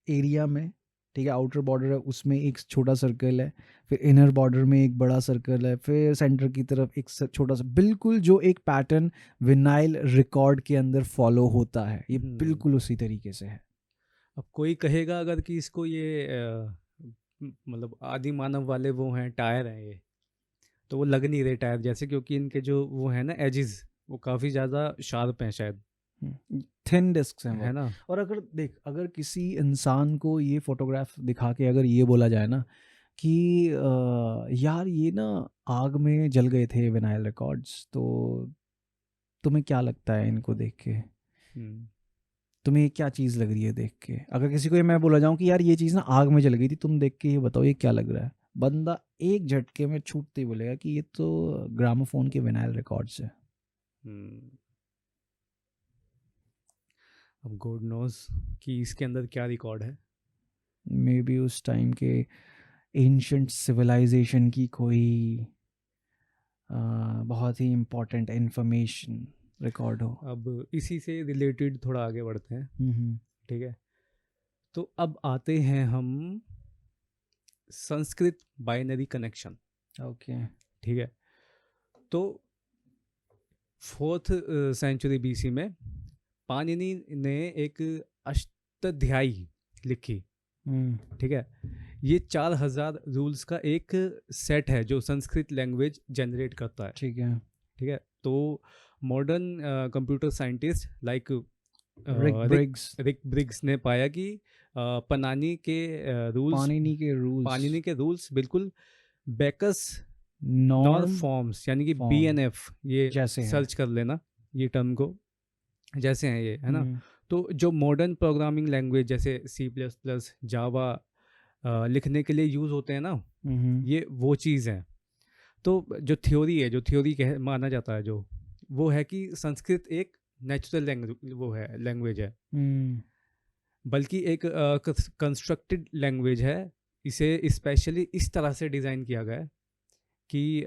एरिया में, ठीक है, आउटर बॉर्डर है उसमें एक छोटा सर्कल है, फिर इनर बॉर्डर में एक बड़ा सर्कल है, फिर सेंटर की तरफ एक छोटा सा, बिल्कुल जो एक पैटर्न विनाइल रिकॉर्ड के अंदर फॉलो होता है, ये बिल्कुल उसी तरीके से है। अब कोई कहेगा अगर कि इसको ये मतलब आदि मानव वाले वो हैं टायर हैं ये, तो वो लग नहीं रहे टायर जैसे, क्योंकि इनके जो वो है ना एजिज, वो काफ़ी ज़्यादा शार्प हैं शायद, थिन डिस्क हैं है वो। ना। और अगर देख, अगर किसी इंसान को ये फोटोग्राफ दिखा के अगर ये बोला जाए ना कि यार ये ना आग में जल गए थे विनाइल रिकॉर्ड्स, तो तुम्हें क्या लगता है इनको देख के? हम्म। तुम्हें ये क्या चीज़ लग रही है देख के? अगर किसी को ये मैं बोला जाऊं कि यार ये चीज़ ना आग में जल गई थी, तुम देख के ये बताओ ये क्या लग रहा है, बंदा एक झटके में छूटते ही बोलेगा कि ये तो ग्रामोफोन के विनाइल रिकॉर्ड्स है। हम्म। अब गॉड नोज कि इसके अंदर क्या रिकॉर्ड है। मे बी उस टाइम के एंशंट सिविलाइजेशन की कोई बहुत ही इम्पोर्टेंट इंफॉर्मेशन रिकॉर्ड हो। अब इसी से रिलेटेड थोड़ा आगे बढ़ते हैं, हम्म। ठीक है। तो अब आते हैं हम संस्कृत बाइनरी कनेक्शन, ओके। ठीक है। तो 4th सेंचुरी बीसी में पाणिनि ने एक अष्टाध्यायी लिखी, ठीक है। ये 4000 रूल्स का एक सेट है जो संस्कृत लैंग्वेज जनरेट करता है, ठीक है। ठीक है। तो मॉडर्न कंप्यूटर साइंटिस्ट लाइक रिक ब्रिग्स ने पाया कि पाणिनि के रूल्स, पाणिनि के रूल्स बिल्कुल बेकस नॉर नॉर्म फॉर्म्स यानी कि फॉर्म BNF, ये जैसे हैं। सर्च कर लेना ये टर्म को, जैसे हैं ये, है ना। हम्म। तो जो मॉडर्न प्रोग्रामिंग लैंग्वेज जैसे C++, जावा लिखने के लिए यूज़ होते हैं ना, ये वो चीज़ है। तो जो थ्योरी है, जो थ्योरी कह माना जाता है, जो वो है कि संस्कृत एक नेचुरल लैंग्वेज वो है, लैंग्वेज है, बल्कि एक कंस्ट्रक्टेड लैंग्वेज है। इसे स्पेशली इस तरह से डिज़ाइन किया गया है कि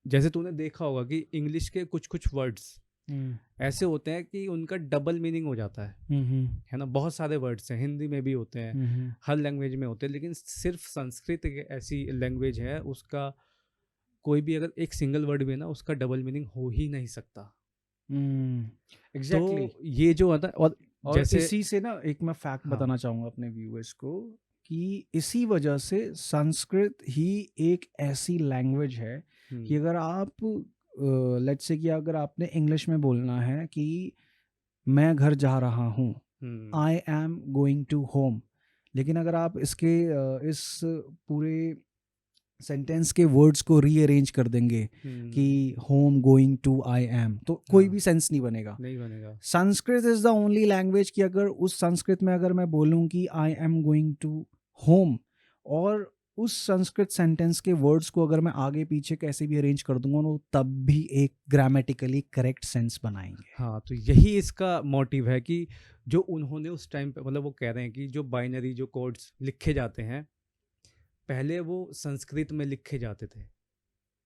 जैसे तूने देखा होगा कि इंग्लिश के कुछ कुछ वर्ड्स ऐसे होते हैं कि उनका डबल मीनिंग हो जाता है ना। बहुत सारे वर्ड्स हैं, हिंदी में भी होते हैं, हर लैंग्वेज में होते हैं, लेकिन सिर्फ संस्कृत एक ऐसी लैंग्वेज है उसका कोई भी अगर एक सिंगल वर्ड भी है ना, उसका डबल मीनिंग हो ही नहीं सकता। एग्जैक्टली। तो ये जो होता है, और जैसे इसी से ना एक मैं फैक्ट हाँ, बताना चाहूँगा अपने व्यूअर्स को कि इसी वजह से संस्कृत ही एक ऐसी लैंग्वेज है कि अगर आप लेट्स से कि अगर आपने इंग्लिश में बोलना है कि मैं घर जा रहा हूँ, I am going to home, लेकिन अगर आप इसके इस पूरे सेंटेंस के वर्ड्स को रीअरेंज कर देंगे कि home going to I am, तो कोई भी सेंस नहीं बनेगा। नहीं बनेगा। Sanskrit is the only language कि अगर उस संस्कृत में अगर मैं बोलूं कि I am going to home, और उस संस्कृत सेंटेंस के वर्ड्स को अगर मैं आगे पीछे कैसे भी अरेंज कर दूंगा तो तब भी एक ग्रामेटिकली करेक्ट सेंस बनाएंगे। हाँ, तो यही इसका मोटिव है कि जो उन्होंने उस टाइम पे, मतलब वो कह रहे हैं कि जो बाइनरी जो कोड्स लिखे जाते हैं पहले वो संस्कृत में लिखे जाते थे,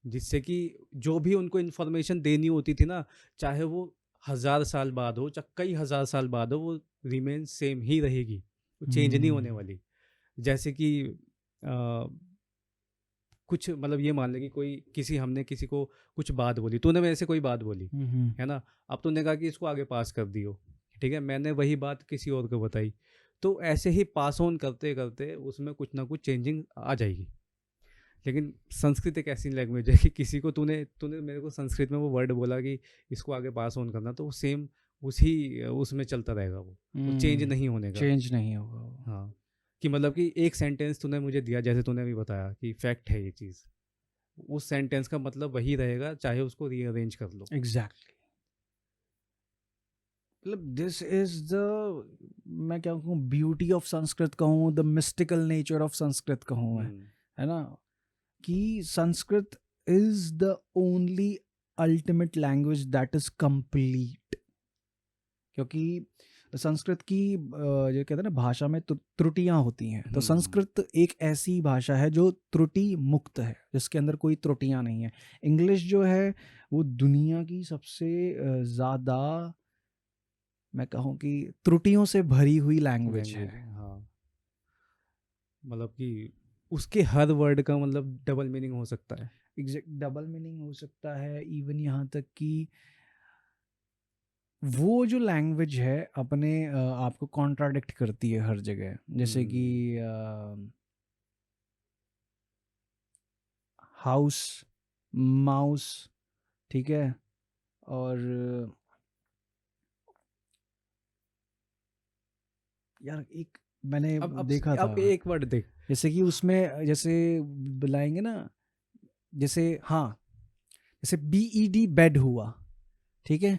जिससे कि जो भी उनको इन्फॉर्मेशन देनी होती थी ना, चाहे वो 1000 साल बाद हो, चाहे कई हजार साल बाद हो, वो रिमेन सेम ही रहेगी, वो चेंज नहीं होने वाली। जैसे कि कुछ मतलब ये मान ले कि कोई हमने किसी को कुछ बात बोली, तूने मेरे से कोई बात बोली, है ना। अब तूने कहा कि इसको आगे पास कर दियो, ठीक है, मैंने वही बात किसी और को बताई, तो ऐसे ही पास ऑन करते करते उसमें कुछ ना कुछ चेंजिंग आ जाएगी। लेकिन संस्कृत एक ऐसी लैंग्वेज है कि किसी को तूने तूने मेरे को संस्कृत में वो वर्ड बोला कि इसको आगे पास ऑन करना, तो वो सेम उसी उसमें चलता रहेगा, वो चेंज नहीं होने का। चेंज नहीं होगा। हाँ, कि मतलब कि एक सेंटेंस तूने मुझे दिया, जैसे तूने अभी बताया कि फैक्ट है ये चीज़, उस सेंटेंस का मतलब वही रहेगा चाहे उसको रीअरेंज कर लो। एग्जैक्टली। मतलब दिस इज द, मैं क्या कहूँ, ब्यूटी ऑफ संस्कृत कहूँ, the mystical nature of Sanskrit कहूँ मैं, है ना, कि Sanskrit is the only ultimate language that is complete. क्योंकि संस्कृत की जो कहते हैं ना भाषा में त्रुटियां होती हैं, तो संस्कृत एक ऐसी भाषा है जो त्रुटि मुक्त है, जिसके अंदर कोई त्रुटियां नहीं है। इंग्लिश जो है वो दुनिया की सबसे ज़्यादा मैं कहूँ कि त्रुटियों से भरी हुई लैंग्वेज है। हाँ, मतलब कि उसके हर वर्ड का मतलब डबल मीनिंग हो सकता है। एग्जैक्ट डबल मीनिंग हो सकता है। इवन यहाँ तक कि वो जो लैंग्वेज है अपने आपको कॉन्ट्राडिक्ट करती है हर जगह। जैसे कि हाउस, माउस, ठीक है, और यार एक मैंने अब देखा था, अब एक वर्ड देख। जैसे कि उसमें जैसे बुलाएंगे ना, जैसे हाँ, जैसे BED बेड हुआ, ठीक है,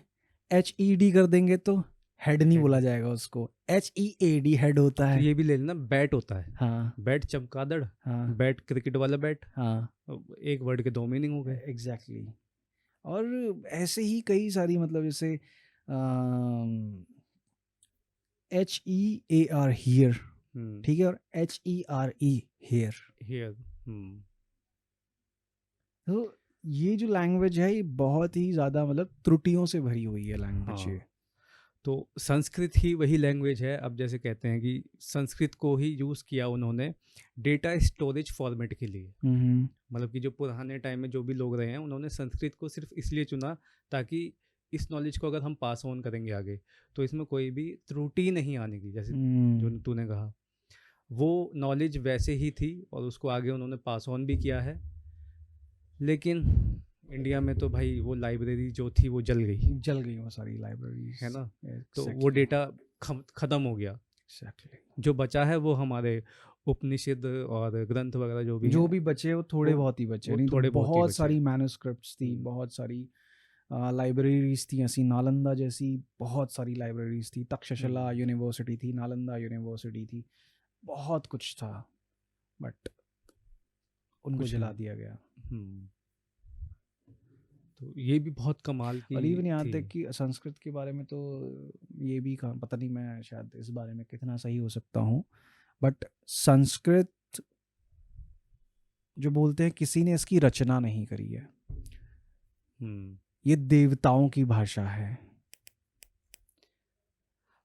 HED कर देंगे तो हेड नहीं हेड बोला नहीं। जाएगा उसको, HEAD हेड होता तो है। ये भी ले लेना, बैट होता है। हाँ बैट चमगादड़, हाँ बैट क्रिकेट वाला बैट। हाँ, अब एक वर्ड के दो मीनिंग हो गए। एग्जैक्टली। और ऐसे ही कई सारी, मतलब जैसे HEAR हियर, ठीक है, और HERE हेयर। हियर। तो ये जो लैंग्वेज है ये बहुत ही ज़्यादा मतलब त्रुटियों से भरी हुई है लैंग्वेज ये। हाँ, तो संस्कृत ही वही लैंग्वेज है। अब जैसे कहते हैं कि संस्कृत को ही यूज़ किया उन्होंने डेटा स्टोरेज फॉर्मेट के लिए। मतलब कि जो पुराने टाइम में जो भी लोग रहे हैं, उन्होंने संस्कृत को सिर्फ इसलिए चुना ताकि इस नॉलेज को अगर हम पास ऑन करेंगे आगे तो इसमें कोई भी त्रुटि नहीं आने की। जैसे जो तूने कहा, वो नॉलेज वैसे ही थी और उसको आगे उन्होंने पास ऑन भी किया है। लेकिन इंडिया में तो भाई वो लाइब्रेरी जो थी वो जल गई, जल गई वो सारी लाइब्रेरीज, है ना। तो वो एग्जैक्टली डेटा ख़त्म हो गया। एग्जैक्टली। जो बचा है वो हमारे उपनिषद और ग्रंथ वगैरह जो भी जो हैं, भी बचे वो थोड़े वो बहुत ही बचे, वो नहीं तो थोड़े बहुत ही बहुत बचे। सारी मैन्युस्क्रिप्ट्स थी, बहुत सारी लाइब्रेरीज थी ऐसी, नालंदा जैसी बहुत सारी लाइब्रेरीज थी, तक्षशिला यूनिवर्सिटी थी, नालंदा यूनिवर्सिटी थी, बहुत कुछ था, बट उनको कुछ जला नहीं। दिया गया। तो ये भी बहुत कमाल की और इवन यहाँ थी। तक कि संस्कृत के बारे में तो ये भी कहा, पता नहीं मैं शायद इस बारे में कितना सही हो सकता हूँ, बट संस्कृत जो बोलते हैं किसी ने इसकी रचना नहीं करी है, ये देवताओं की भाषा है।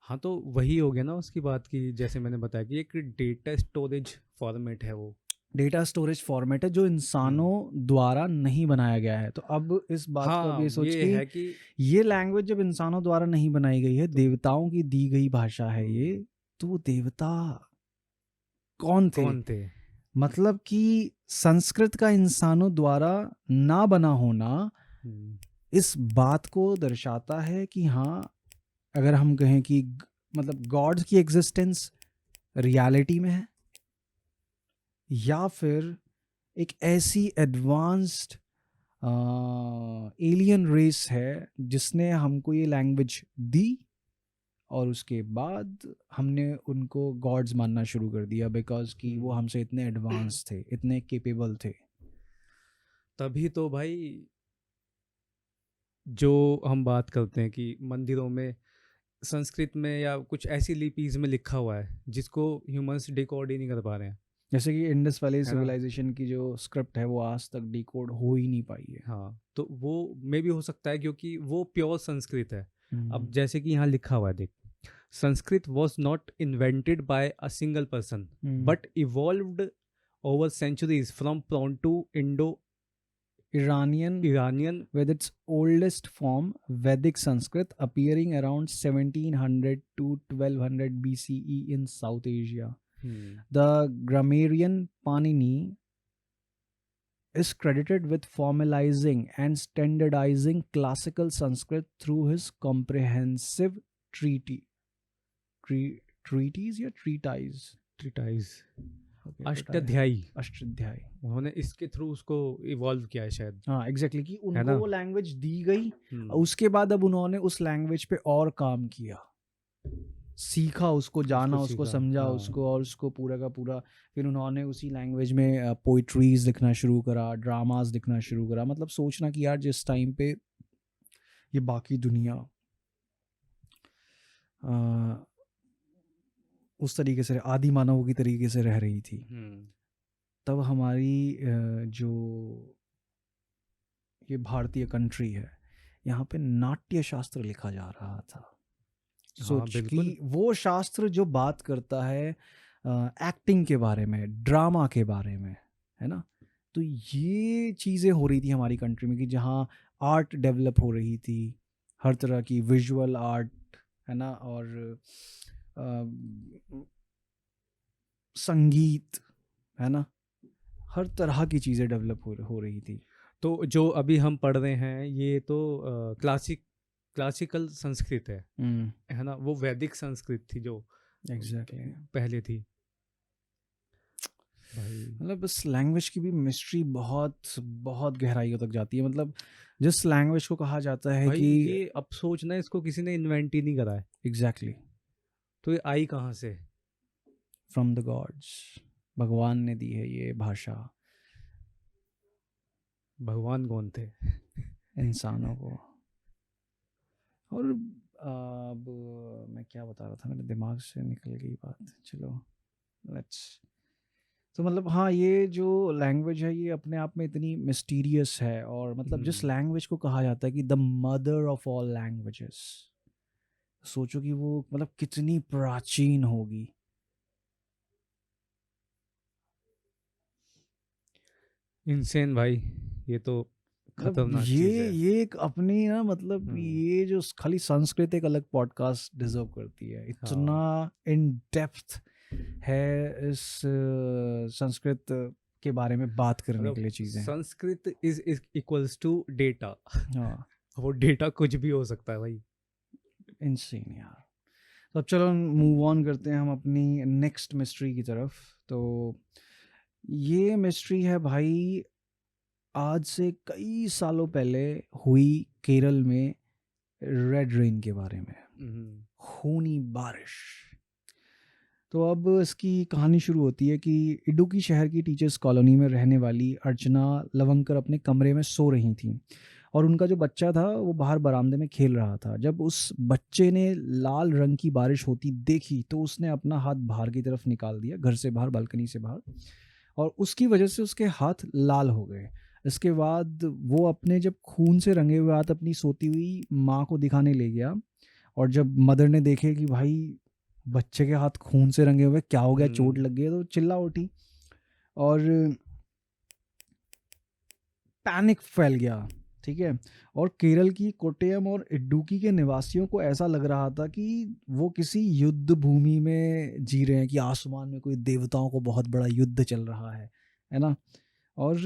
हाँ, तो वही हो गया ना उसकी बात की, जैसे मैंने बताया कि एक डेटा स्टोरेज फॉर्मेट है वो। डेटा स्टोरेज फॉर्मेट है जो इंसानों द्वारा नहीं बनाया गया है। तो अब इस बात को अब हाँ, ये सोच ये कि है कि ये लैंग्वेज जब इंसानों द्वारा नहीं बनाई गई है, तो देवताओं की दी गई भाषा है ये, तो वो देवता कौन थे? कौन थे। मतलब कि संस्कृत का इंसानों द्वारा ना बना होना इस बात को दर्शाता है कि हाँ, अगर हम कहें कि मतलब गॉड्स की एग्जिस्टेंस रियलिटी में है, या फिर एक ऐसी एडवांस्ड एलियन रेस है जिसने हमको ये लैंग्वेज दी, और उसके बाद हमने उनको गॉड्स मानना शुरू कर दिया बिकॉज कि वो हमसे इतने एडवांस थे, इतने केपेबल थे। तभी तो भाई जो हम बात करते हैं कि मंदिरों में संस्कृत में या कुछ ऐसी लिपीज में लिखा हुआ है जिसको ह्यूमंस डिकोड ही नहीं कर पा रहे हैं, जैसे कि इंडस वैली है ना। सिविलाइजेशन की जो स्क्रिप्ट है वो आज तक डिकोड हो ही नहीं पाई है। हाँ, तो वो मे भी हो सकता है क्योंकि वो प्योर संस्कृत है। अब हम्म, जैसे कि यहाँ लिखा हुआ है, देख, Sanskrit was not invented by a single person hmm. But evolved over centuries from Ponto Iranian, Indo-Iranian. with its oldest form, Vedic Sanskrit, appearing around 1700 to 1200 BCE in South Asia. The grammarian Panini is credited with formalizing and standardizing classical Sanskrit through his comprehensive treatise या treatise, Treatise, okay, Ashtadhyayi. Ashtadhyayi. उन्होंने इसके through उसको evolve किया है शायद, हाँ exactly, कि है उनको ना। वो लैंग्वेज दी गई, उसके बाद अब उन्होंने उस लैंग्वेज पे और काम किया, सीखा उसको, जाना उसको उसको, सीखा, समझा हाँ। उसको, और उसको पूरा का पूरा फिर उन्होंने उसी लैंग्वेज में पोइट्रीज लिखना शुरू करा, ड्रामास लिखना शुरू करा। मतलब सोचना कि यार जिस टाइम पे ये बाकी दुनिया उस तरीके से आदि मानवों की तरीके से रह रही थी, तब हमारी जो ये भारतीय कंट्री है, यहाँ पे नाट्य शास्त्र लिखा जा रहा था। सोच बिल्कुल। कि वो शास्त्र जो बात करता है एक्टिंग के बारे में, ड्रामा के बारे में, है ना। तो ये चीज़ें हो रही थी हमारी कंट्री में कि जहाँ आर्ट डेवलप हो रही थी, हर तरह की विजुअल आर्ट, है ना, और संगीत, है ना, हर तरह की चीज़ें डेवलप हो रही थी। तो जो अभी हम पढ़ रहे हैं ये तो क्लासिकल संस्कृत है ना, वो वैदिक संस्कृत थी जो एग्जैक्टली। पहले थी भाई। मतलब इस लैंग्वेज की भी मिस्ट्री बहुत बहुत गहराइयों तक जाती है। मतलब जिस लैंग्वेज को कहा जाता है भाई कि ये अब सोचना, इसको किसी ने इन्वेंट ही नहीं करा है, एग्जैक्टली तो ये आई कहाँ से? फ्रॉम द गॉड्स, भगवान ने दी है ये भाषा भगवान कौन थे? इंसानों को। और अब मैं क्या बता रहा था, मेरे दिमाग से निकल गई बात। चलो लेट्स। तो मतलब हाँ, ये जो लैंग्वेज है ये अपने आप में इतनी मिस्टीरियस है, और मतलब जिस लैंग्वेज को कहा जाता है कि the mother of all languages, सोचो कि वो मतलब कितनी प्राचीन होगी। इंसेन भाई, ये तो मतलब खतरनाक चीज है। ये एक अपनी ना, मतलब हम्म, ये जो खाली संस्कृत एक अलग पॉडकास्ट डिजर्व करती है। इतना हाँ। इन डेप्थ है इस संस्कृत के बारे में बात करने के मतलब लिए चीज़ें। Sanskrit is equals to data. हाँ, वो डेटा कुछ भी हो सकता है भाई। इनसेन यार। तो अब चलो मूव ऑन करते हैं हम अपनी नेक्स्ट मिस्ट्री की तरफ। तो ये मिस्ट्री है भाई, आज से कई सालों पहले हुई केरल में रेड रेन के बारे में, हम्म, खूनी बारिश। तो अब इसकी कहानी शुरू होती है कि इडुक्की शहर की टीचर्स कॉलोनी में रहने वाली अर्चना लवंकर अपने कमरे में सो रही थी, और उनका जो बच्चा था वो बाहर बरामदे में खेल रहा था। जब उस बच्चे ने लाल रंग की बारिश होती देखी तो उसने अपना हाथ बाहर की तरफ निकाल दिया, घर से बाहर, बालकनी से बाहर, और उसकी वजह से उसके हाथ लाल हो गए। इसके बाद वो अपने जब खून से रंगे हुए हाथ अपनी सोती हुई माँ को दिखाने ले गया, और जब मदर ने देखे कि भाई बच्चे के हाथ खून से रंगे हुए, क्या हो गया, चोट लग गई है, तो चिल्ला उठी और पैनिक फैल गया। ठीक है। और केरल की कोट्टयम और इडुक्की के निवासियों को ऐसा लग रहा था कि वो किसी युद्ध भूमि में जी रहे हैं, कि आसमान में कोई देवताओं को बहुत बड़ा युद्ध चल रहा है ना। और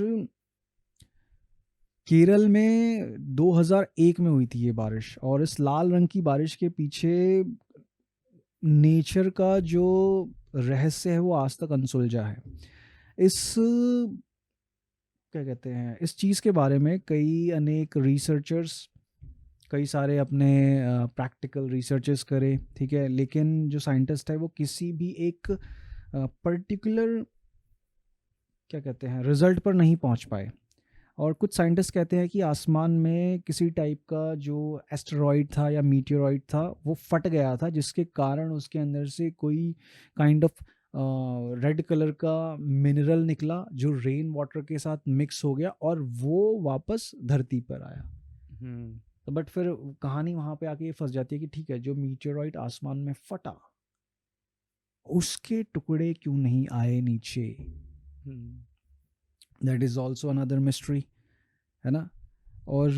केरल में 2001 में हुई थी ये बारिश, और इस लाल रंग की बारिश के पीछे नेचर का जो रहस्य है वो आज तक अनसुलझा है। इस क्या कहते हैं, इस चीज़ के बारे में कई अनेक रिसर्चर्स, कई सारे अपने प्रैक्टिकल रिसर्चेस करे, ठीक है, लेकिन जो साइंटिस्ट है वो किसी भी एक पर्टिकुलर क्या कहते हैं रिजल्ट पर नहीं पहुंच पाए। और कुछ साइंटिस्ट कहते हैं कि आसमान में किसी टाइप का जो एस्टेरॉइड था या मीटियोरॉइड था वो फट गया था, जिसके कारण उसके अंदर से कोई काइंड ऑफ रेड कलर का मिनरल निकला जो रेन वाटर के साथ मिक्स हो गया, और वो वापस धरती पर आया। तो बट फिर कहानी वहाँ पे आके ये फंस जाती है कि ठीक है, जो मीटियोरॉइड आसमान में फटा उसके टुकड़े क्यों नहीं आए नीचे। That is also another mystery, है ना। और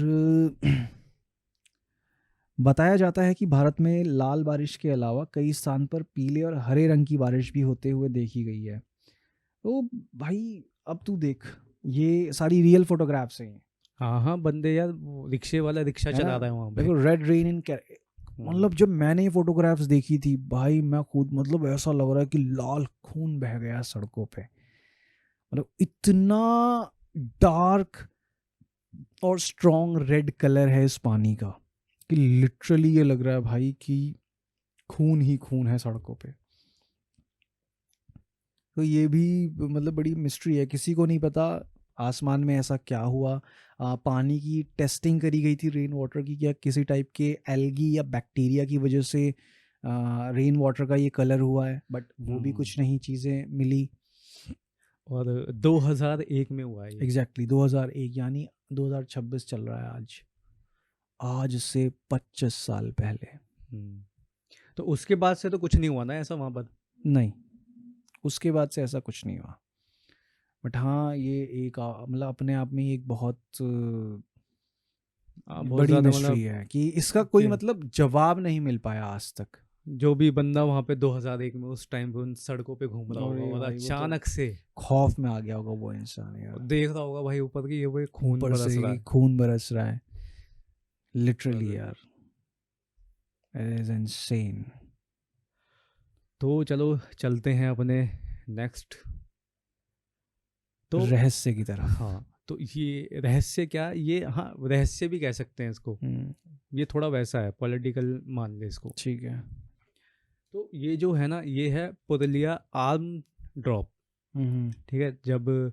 बताया जाता है कि भारत में लाल बारिश के अलावा कई स्थान पर पीले और हरे रंग की बारिश भी होते हुए देखी गई है। तो भाई अब तू देख, ये सारी रियल फोटोग्राफ्स हैं, हाँ हाँ, बंदे यार वो रिक्शे वाला रिक्शा है ना। चला रहा है वहाँ पे। देखो रेड रेन इन, मतलब जब मैंने ये फोटोग्राफ्स देखी थी भाई, मैं खुद मतलब ऐसा लग रहा है कि लाल खून बह गया सड़कों पे। मतलब इतना डार्क और स्ट्रॉन्ग रेड कलर है इस पानी का कि लिटरली ये लग रहा है भाई कि खून ही खून है सड़कों पे। तो ये भी मतलब बड़ी मिस्ट्री है, किसी को नहीं पता आसमान में ऐसा क्या हुआ। पानी की टेस्टिंग करी गई थी रेन वाटर की, क्या किसी टाइप के एल्गी या बैक्टीरिया की वजह से रेन वाटर का ये कलर हुआ है, बट वो भी कुछ नहीं चीज़ें मिली। और 2001 में हुआ है ये। एग्जैक्टली 2001, यानी 2026 चल रहा है आज, आज से 25 साल पहले। तो उसके बाद से तो कुछ नहीं हुआ ना ऐसा वहाँ पर? नहीं, उसके बाद से ऐसा कुछ नहीं हुआ। बट हाँ, ये एक मतलब अपने आप में ही एक बहुत बहुत बड़ी ज़्यादा मिस्ट्री मतलब है कि इसका कोई कि मतलब जवाब नहीं मिल पाया आज तक। जो भी बंदा वहाँ पे 2001 में उस टाइम पे उन सड़कों पे घूम रहा होगा अरे और भाई, वो तो अचानक से खौफ में आ गया होगा वो इंसान यार, देख रहा होगा भाई ऊपर की ये वो खून ऊपर बरस से रहा कि है। खून बरस रहा है, लिटरली और यार, इट इज इनसेन। तो चलो चलते हैं अपने नेक्स्ट। तो रहस्य की तरफ। हाँ, तो ये रहस्य क्या, ये हाँ रहस्य भी कह सकते हैं इसको। ये थोड़ा वैसा है, पॉलिटिकल मान ले इसको। ठीक है। तो ये जो है ना, ये है पुरुलिया आर्म ड्रॉप। ठीक है, जब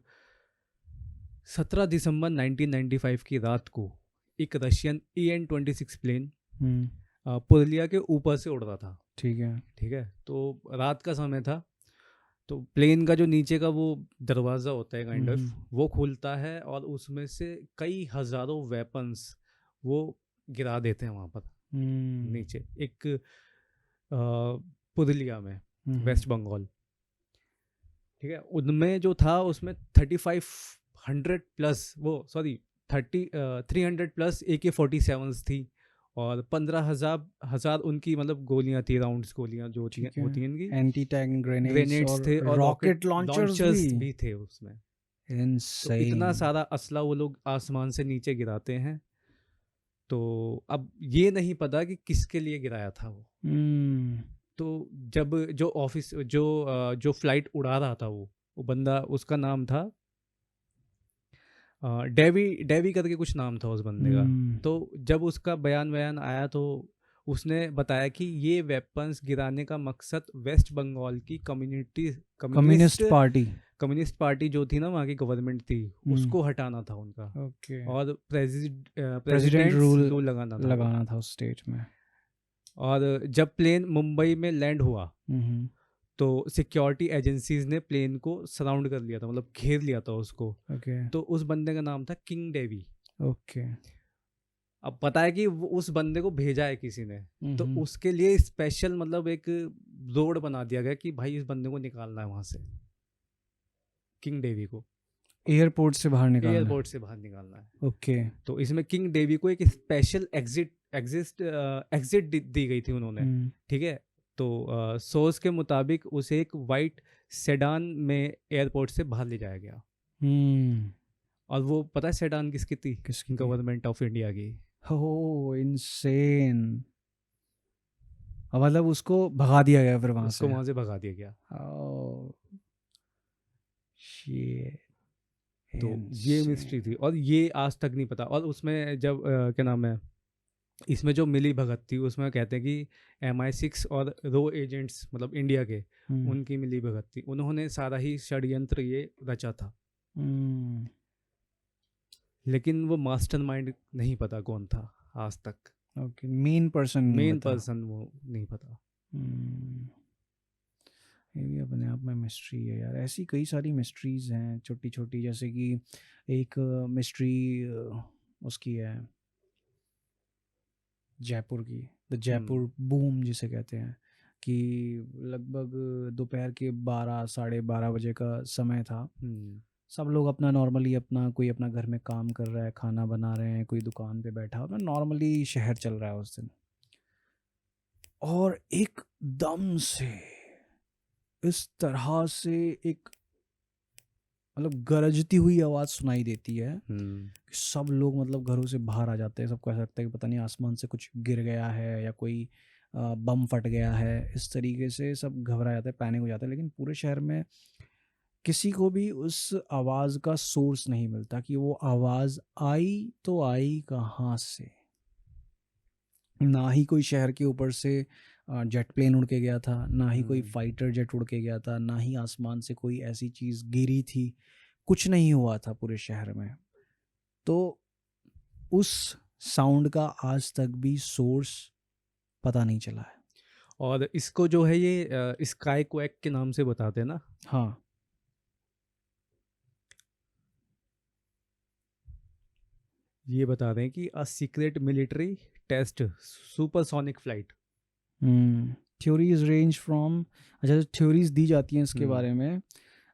17 दिसंबर 1995 की रात को एक रशियन EN-26 प्लेन पुरुलिया के ऊपर से उड़ रहा था। ठीक है। ठीक है, तो रात का समय था। तो प्लेन का जो नीचे का वो दरवाज़ा होता है काइंड ऑफ, वो खुलता है और उसमें से कई हज़ारों वेपन्स वो गिरा देते हैं वहाँ पर नीचे, एक पुरुलिया में, वेस्ट बंगाल। ठीक है, उनमें जो था उसमें 3500 प्लस वो सॉरी 300 प्लस AK-47 थी और 15,000 उनकी मतलब गोलियां थी, राउंड्स गोलियां जो होती हैं ठीक है। इनकी, एंटी टैंक ग्रेनेड्स ग्रेनेड्स और थे और रॉकेट लॉन्चर्स लॉन्चर्स भी। भी थे उसमें। तो इतना इनसेन। सारा असला वो लोग आसमान से नीचे गिराते हैं। तो अब ये नहीं पता कि किसके लिए गिराया था वो। तो जब जो ऑफिस जो फ्लाइट उड़ा रहा था वो बंदा, उसका नाम था डेवी डेवी करके कुछ नाम था उस बंदे का। तो जब उसका बयान आया तो उसने बताया कि ये वेपन्स गिराने का मकसद वेस्ट बंगाल की कम्युनिस्ट पार्टी। कम्युनिस्ट पार्टी जो थी ना, वहाँ की गवर्नमेंट थी, उसको हटाना था उनका। ओके। और प्रेसिडेंट प्रेसिडेंट्स रूल रूल लगाना था वो। लगाना था उस स्टेट में। और जब प्लेन मुंबई में लैंड हुआ तो सिक्योरिटी एजेंसीज ने प्लेन को सराउंड कर लिया था, मतलब घेर लिया था उसको। ओके। तो उस बंदे का नाम था किंग डेवी। ओके। अब पता है कि उस बंदे को भेजा है किसी ने, तो उसके लिए स्पेशल मतलब एक रोड बना दिया गया कि भाई इस बंदे को निकालना है वहां से, किंग डेवी को एयरपोर्ट से बाहर निकालना। एयरपोर्ट से बाहर निकालना है। ओके। तो इसमें किंग डेवी को एक स्पेशल एग्जिट दी गई थी उन्होंने। ठीक है, तो सोर्स के मुताबिक उसे एक वाइट सेडान में एयरपोर्ट से बाहर ले जाया गया। और वो पता है सेडान किसकी थी? किसकी? गवर्नमेंट ऑफ इंडिया की। हो, इनसेन। मतलब उसको भगा दिया गया फिर वहां उसको से। वहां से भगा दिया गया। Oh shit. तो ये मिस्ट्री थी और ये आज तक नहीं पता। और उसमें जब क्या नाम है, इसमें जो मिली भगत थी उसमें कहते हैं कि MI6 और रो एजेंट्स मतलब इंडिया के, उनकी मिली भगत थी, उन्होंने सारा ही षड्यंत्र ये रचा था। लेकिन वो मास्टरमाइंड नहीं पता कौन था आज तक। ओके, मेन पर्सन नहीं मेन पता। पर्सन वो नहीं पता। ये भी अपने आप में मिस्ट्री है यार। ऐसी कई सारी मिस्ट्रीज हैं छोटी छोटी, जैसे कि एक मिस्ट्री उसकी है जयपुर की, द जयपुर बूम जिसे कहते हैं, कि लगभग दोपहर के 12 साढ़े 12 बजे का समय था। सब लोग अपना नॉर्मली अपना कोई अपना घर में काम कर रहा है, खाना बना रहे हैं, कोई दुकान पे बैठा, अपना नॉर्मली शहर चल रहा है उस दिन। और एकदम से इस तरह से एक मतलब गरजती हुई आवाज़ सुनाई देती है कि सब लोग मतलब घरों से बाहर आ जाते हैं। सबको ऐसा लगता है कि पता नहीं आसमान से कुछ गिर गया है या कोई बम फट गया है। इस तरीके से सब घबरा जाते हैं, पैनिक हो जाते हैं। लेकिन पूरे शहर में किसी को भी उस आवाज़ का सोर्स नहीं मिलता कि वो आवाज़ आई तो आई कहाँ से। ना ही कोई शहर के ऊपर से जेट प्लेन उड़ के गया था, ना ही कोई फाइटर जेट उड़ के गया था, ना ही आसमान से कोई ऐसी चीज़ गिरी थी। कुछ नहीं हुआ था पूरे शहर में। तो उस साउंड का आज तक भी सोर्स पता नहीं चला है। और इसको जो है ये स्काई क्वैक के नाम से बताते हैं ना। हाँ। ये बता रहे हैं कि a secret military test supersonic flight. Theories range from, अच्छा थ्योरीज दी जाती हैं इसके बारे में,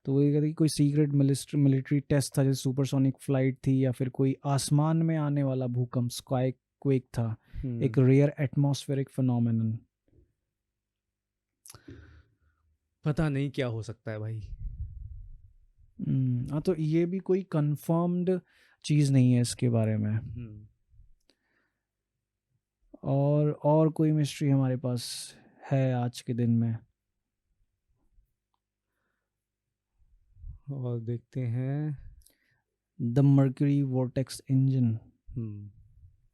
तो वो ये कहते हैं कि कोई सीक्रेट मिलिट्री टेस्ट था, जैसे सुपरसोनिक फ्लाइट थी, या फिर कोई आसमान में आने वाला भूकंप स्काई क्वेक था, एक रेयर एटमॉस्फेरिक फिनोमेनन। पता नहीं क्या हो सकता है भाई। हाँ, तो ये भी कोई कंफर्म्ड चीज़ नहीं है इसके बारे में। और कोई मिस्ट्री हमारे पास है आज के दिन में? और देखते हैं, the mercury vortex engine,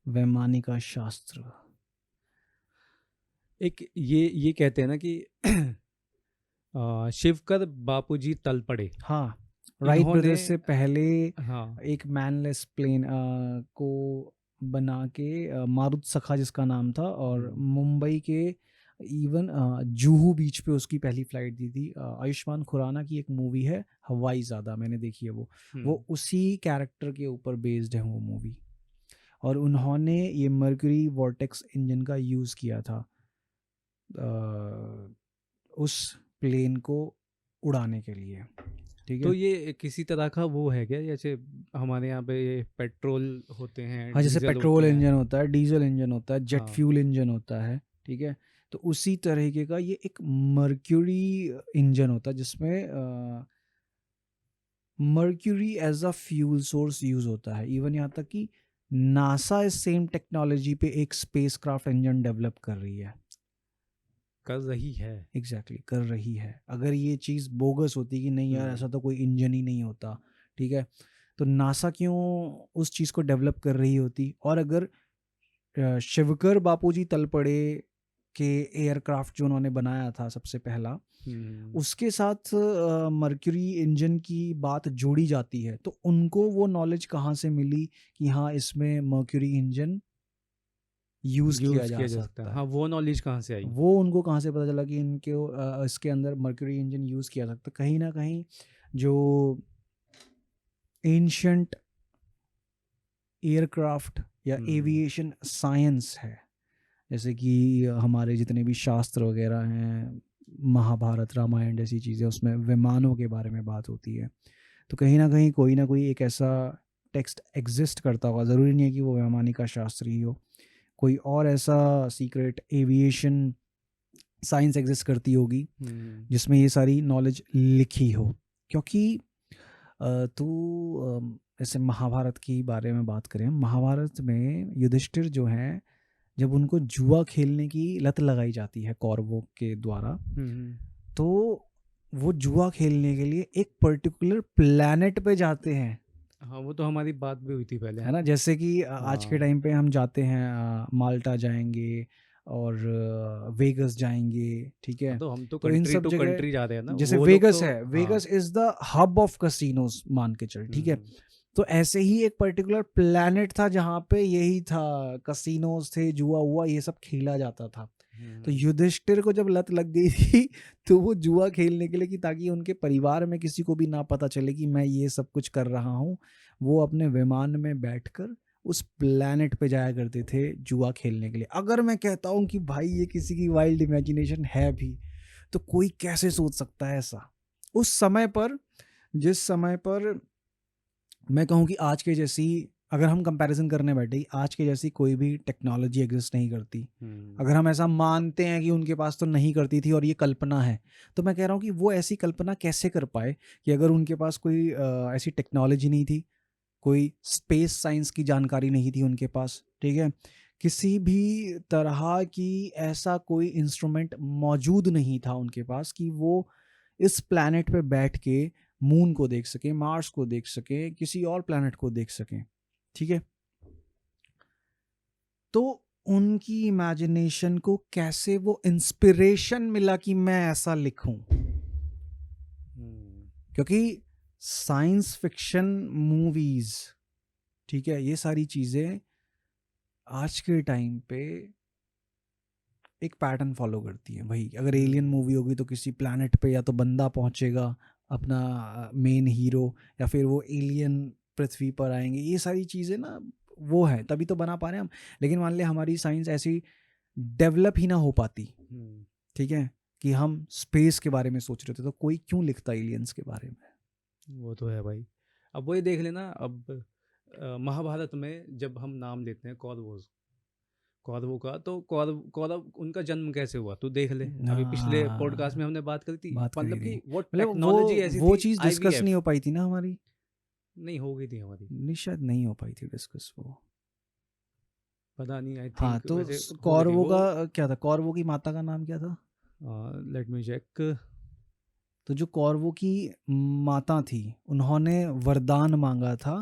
Vaimanika शास्त्र। एक ये कहते हैं ना कि शिवकर बापूजी तल पड़े। हाँ, राइट इन्होंने, ब्रदर्स से पहले हाँ, एक मैनलेस प्लेन को बना के, मारुत सखा जिसका नाम था, और मुंबई के इवन जुहू बीच पे उसकी पहली फ्लाइट दी थी। आयुष्मान खुराना की एक मूवी है हवाई ज़्यादा, मैंने देखी है वो उसी कैरेक्टर के ऊपर बेस्ड है वो मूवी। और उन्होंने ये मर्क्यूरी वॉर्टेक्स इंजन का यूज़ किया था उस प्लेन को उड़ाने के लिए, ठीक है। तो ये किसी तरह का वो है क्या, जैसे हमारे यहाँ पे ये पेट्रोल होते हैं, हाँ, जैसे डीजल पेट्रोल होते हैं। इंजन होता है, डीजल इंजन होता है, जेट हाँ, फ्यूल इंजन होता है, ठीक है। तो उसी तरीके का ये एक मर्क्यूरी इंजन होता है, जिसमें mercury as a fuel source use होता है। इवन यहाँ तक कि नासा इस सेम टेक्नोलॉजी पे एक स्पेसक्राफ्ट इंजन डेवलप कर रही है। कर रही है। एग्जैक्टली कर रही है। अगर ये चीज़ बोगस होती कि नहीं यार ऐसा तो कोई इंजन ही नहीं होता, ठीक है, तो नासा क्यों उस चीज़ को डेवलप कर रही होती? और अगर शिवकर बापूजी तलपड़े के एयरक्राफ्ट जो उन्होंने बनाया था सबसे पहला, उसके साथ मर्क्यूरी इंजन की बात जोड़ी जाती है, तो उनको वो नॉलेज कहाँ से मिली कि हाँ इसमें मर्क्यूरी इंजन यूज़ किया जा सकता है? हाँ, वो नॉलेज कहाँ से आई? वो उनको कहाँ से पता चला कि इनके इसके अंदर मर्क्यूरी इंजन यूज़ किया जा सकता है? कहीं ना कहीं जो एंशंट एयरक्राफ्ट या एविएशन साइंस है, जैसे कि हमारे जितने भी शास्त्र वगैरह हैं, महाभारत रामायण जैसी चीज़ें, उसमें विमानों के बारे में बात होती है। तो कहीं ना कोई एक ऐसा टेक्स्ट एग्जिस्ट करता होगा, ज़रूरी नहीं है कि वो वैमानिका शास्त्र ही हो, कोई और ऐसा सीक्रेट एविएशन साइंस एग्जिस्ट करती होगी जिसमें ये सारी नॉलेज लिखी हो। क्योंकि जैसे महाभारत की बारे में बात करें, महाभारत में युधिष्ठिर जो हैं, जब उनको जुआ खेलने की लत लगाई जाती है कौरवों के द्वारा, तो वो जुआ खेलने के लिए एक पर्टिकुलर प्लैनेट पे जाते हैं। हाँ, वो तो हमारी बात भी हुई थी पहले, है ना, जैसे कि आज के टाइम पे हम जाते हैं माल्टा जाएंगे और वेगस जाएंगे, ठीक है। तो हम तो तो इन कंट्री सब टू जगह कंट्री जा रहे हैं ना, जैसे वो लोग वेगस तो, है, Vegas is the hub of casinos मान के चल, ठीक है। तो ऐसे ही एक पर्टिकुलर प्लैनेट था जहाँ पे यही था, कसिनोज थे, जुआ हुआ ये सब खेला जाता था। तो युधिष्ठिर को जब लत लग गई थी तो वो जुआ खेलने के लिए, कि ताकि उनके परिवार में किसी को भी ना पता चले कि मैं ये सब कुछ कर रहा हूँ, वो अपने विमान में बैठकर उस प्लैनेट पे जाया करते थे जुआ खेलने के लिए। अगर मैं कहता हूँ कि भाई ये किसी की वाइल्ड इमेजिनेशन है भी, तो कोई कैसे सोच सकता है ऐसा उस समय पर, जिस समय पर मैं कहूँ कि आज के जैसी, अगर हम कंपैरिजन करने बैठे, आज के जैसी कोई भी टेक्नोलॉजी एग्जिस्ट नहीं करती। अगर हम ऐसा मानते हैं कि उनके पास तो नहीं करती थी और ये कल्पना है, तो मैं कह रहा हूँ कि वो ऐसी कल्पना कैसे कर पाए कि अगर उनके पास कोई ऐसी टेक्नोलॉजी नहीं थी, कोई स्पेस साइंस की जानकारी नहीं थी उनके पास, ठीक है, किसी भी तरह की ऐसा कोई इंस्ट्रूमेंट मौजूद नहीं था उनके पास कि वो इस प्लैनेट पे बैठ के मून को देख सके, मार्स को देख सके, किसी और प्लैनेट को देख सके, ठीक है। तो उनकी इमेजिनेशन को कैसे वो इंस्पिरेशन मिला कि मैं ऐसा लिखूं? क्योंकि साइंस फिक्शन मूवीज, ठीक है, ये सारी चीजें आज के टाइम पे एक पैटर्न फॉलो करती है। भाई अगर एलियन मूवी होगी तो किसी प्लैनेट पे या तो बंदा पहुंचेगा अपना मेन हीरो, या फिर वो एलियन पृथ्वी पर आएंगे, ये सारी चीज़ें ना वो है, तभी तो बना पा रहे हैं हम। लेकिन मान ले हमारी साइंस ऐसी डेवलप ही ना हो पाती, ठीक है, कि हम स्पेस के बारे में सोच रहे थे, तो कोई क्यों लिखता एलियंस के बारे में? वो तो है भाई। अब वही देख लेना, अब महाभारत में जब हम नाम लेते हैं कौरवों का, तो कौरव उनका जन्म कैसे हुआ तू देख ले। अभी पिछले पॉडकास्ट में हमने बात करी थी, बात करी मतलब थी, कि वो मतलब टेक्नोलॉजी ऐसी वो थी, चीज़ डिस्कस नहीं IVF हो पाई थी ना हमारी, नहीं हो गई थी हमारी, नहीं शायद नहीं हो पाई थी डिस्कस वो। पता नहीं, आई हाँ, थिंक तो वैसे हो गई थी कौरवों वो। का क्या था, कौरवों की माता का नाम क्या था? Let me check. तो जो कौरवों की माता थी, उन्होंने वरदान मांगा था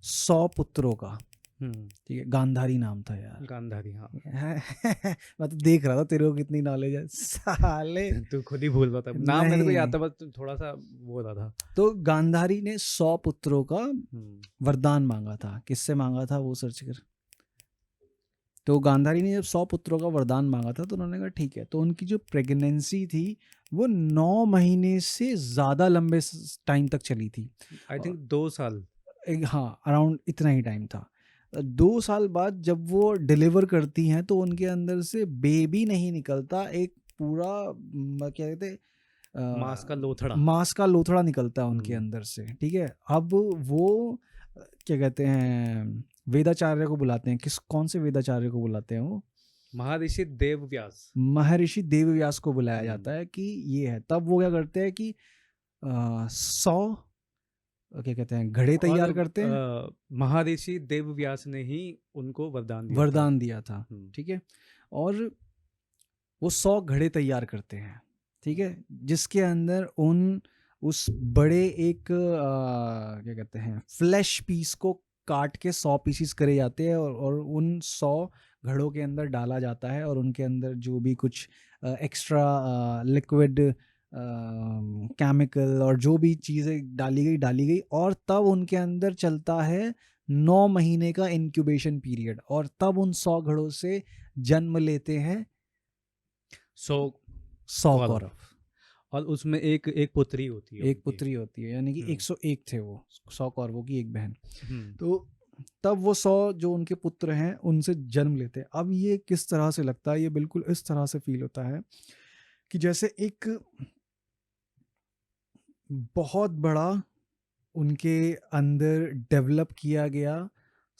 100 पुत्रों का, ठीक है, गांधारी नाम था यार। गांधारी, हाँ। मैं तो देख रहा था तेरे को कितनी नॉलेज है साले। तू खुद ही भूल रहा था नाम, मेरे को याद था, बस थोड़ा सा वो रहा था। तो गांधारी ने 100 पुत्रों का हम्म, वरदान मांगा था। किससे मांगा था वो सर्च कर। तो गांधारी ने जब 100 पुत्रों का वरदान मांगा था, तो उन्होंने कहा ठीक है। तो उनकी जो प्रेगनेंसी थी वो 9 महीने से ज़्यादा लंबे टाइम तक चली थी। आई थिंक 2 साल। हाँ, अराउंड इतना ही टाइम था। 2 साल बाद जब वो डिलीवर करती हैं, तो उनके अंदर से बेबी नहीं निकलता, एक पूरा क्या कहते हैं, मांस का लोथड़ा। मांस का लोथड़ा निकलता है उनके हम्म, अंदर से, ठीक है। अब वो क्या कहते हैं, वेदाचार्य को बुलाते हैं। कौन से वेदाचार्य को बुलाते हैं वो? महर्षि देवव्यास। महर्षि देवव्यास को बुलाया जाता हम्म, है कि ये है। तब वो क्या करते हैं कि 100 क्या कहते हैं, घड़े और तैयार करते हैं। महर्षि देवव्यास ने ही उनको वरदान दिया था। वरदान दिया था, ठीक है। और वो 100 घड़े तैयार करते हैं, ठीक है, जिसके अंदर उस बड़े एक क्या कहते हैं, फ्लैश पीस को काट के 100 पीसीस करे जाते हैं, और उन 100 घड़ों के अंदर डाला जाता है, और उनके अंदर जो भी कुछ एक्स्ट्रा लिक्विड केमिकल और जो भी चीज़ें डाली गई, और तब उनके अंदर चलता है 9 महीने का इंक्यूबेशन पीरियड, और तब उन 100 घड़ों से जन्म लेते हैं 100 कौरव। कौरव। और उसमें एक एक पुत्री होती है एक उनकी। पुत्री होती है, यानी कि 101 थे वो, 100 कौरवों की एक बहन। हम्म, तो तब वो 100 जो उनके पुत्र हैं उनसे जन्म लेते हैं। अब ये किस तरह से लगता है, ये बिल्कुल इस तरह से फील होता है कि जैसे एक बहुत बड़ा उनके अंदर डेवलप किया गया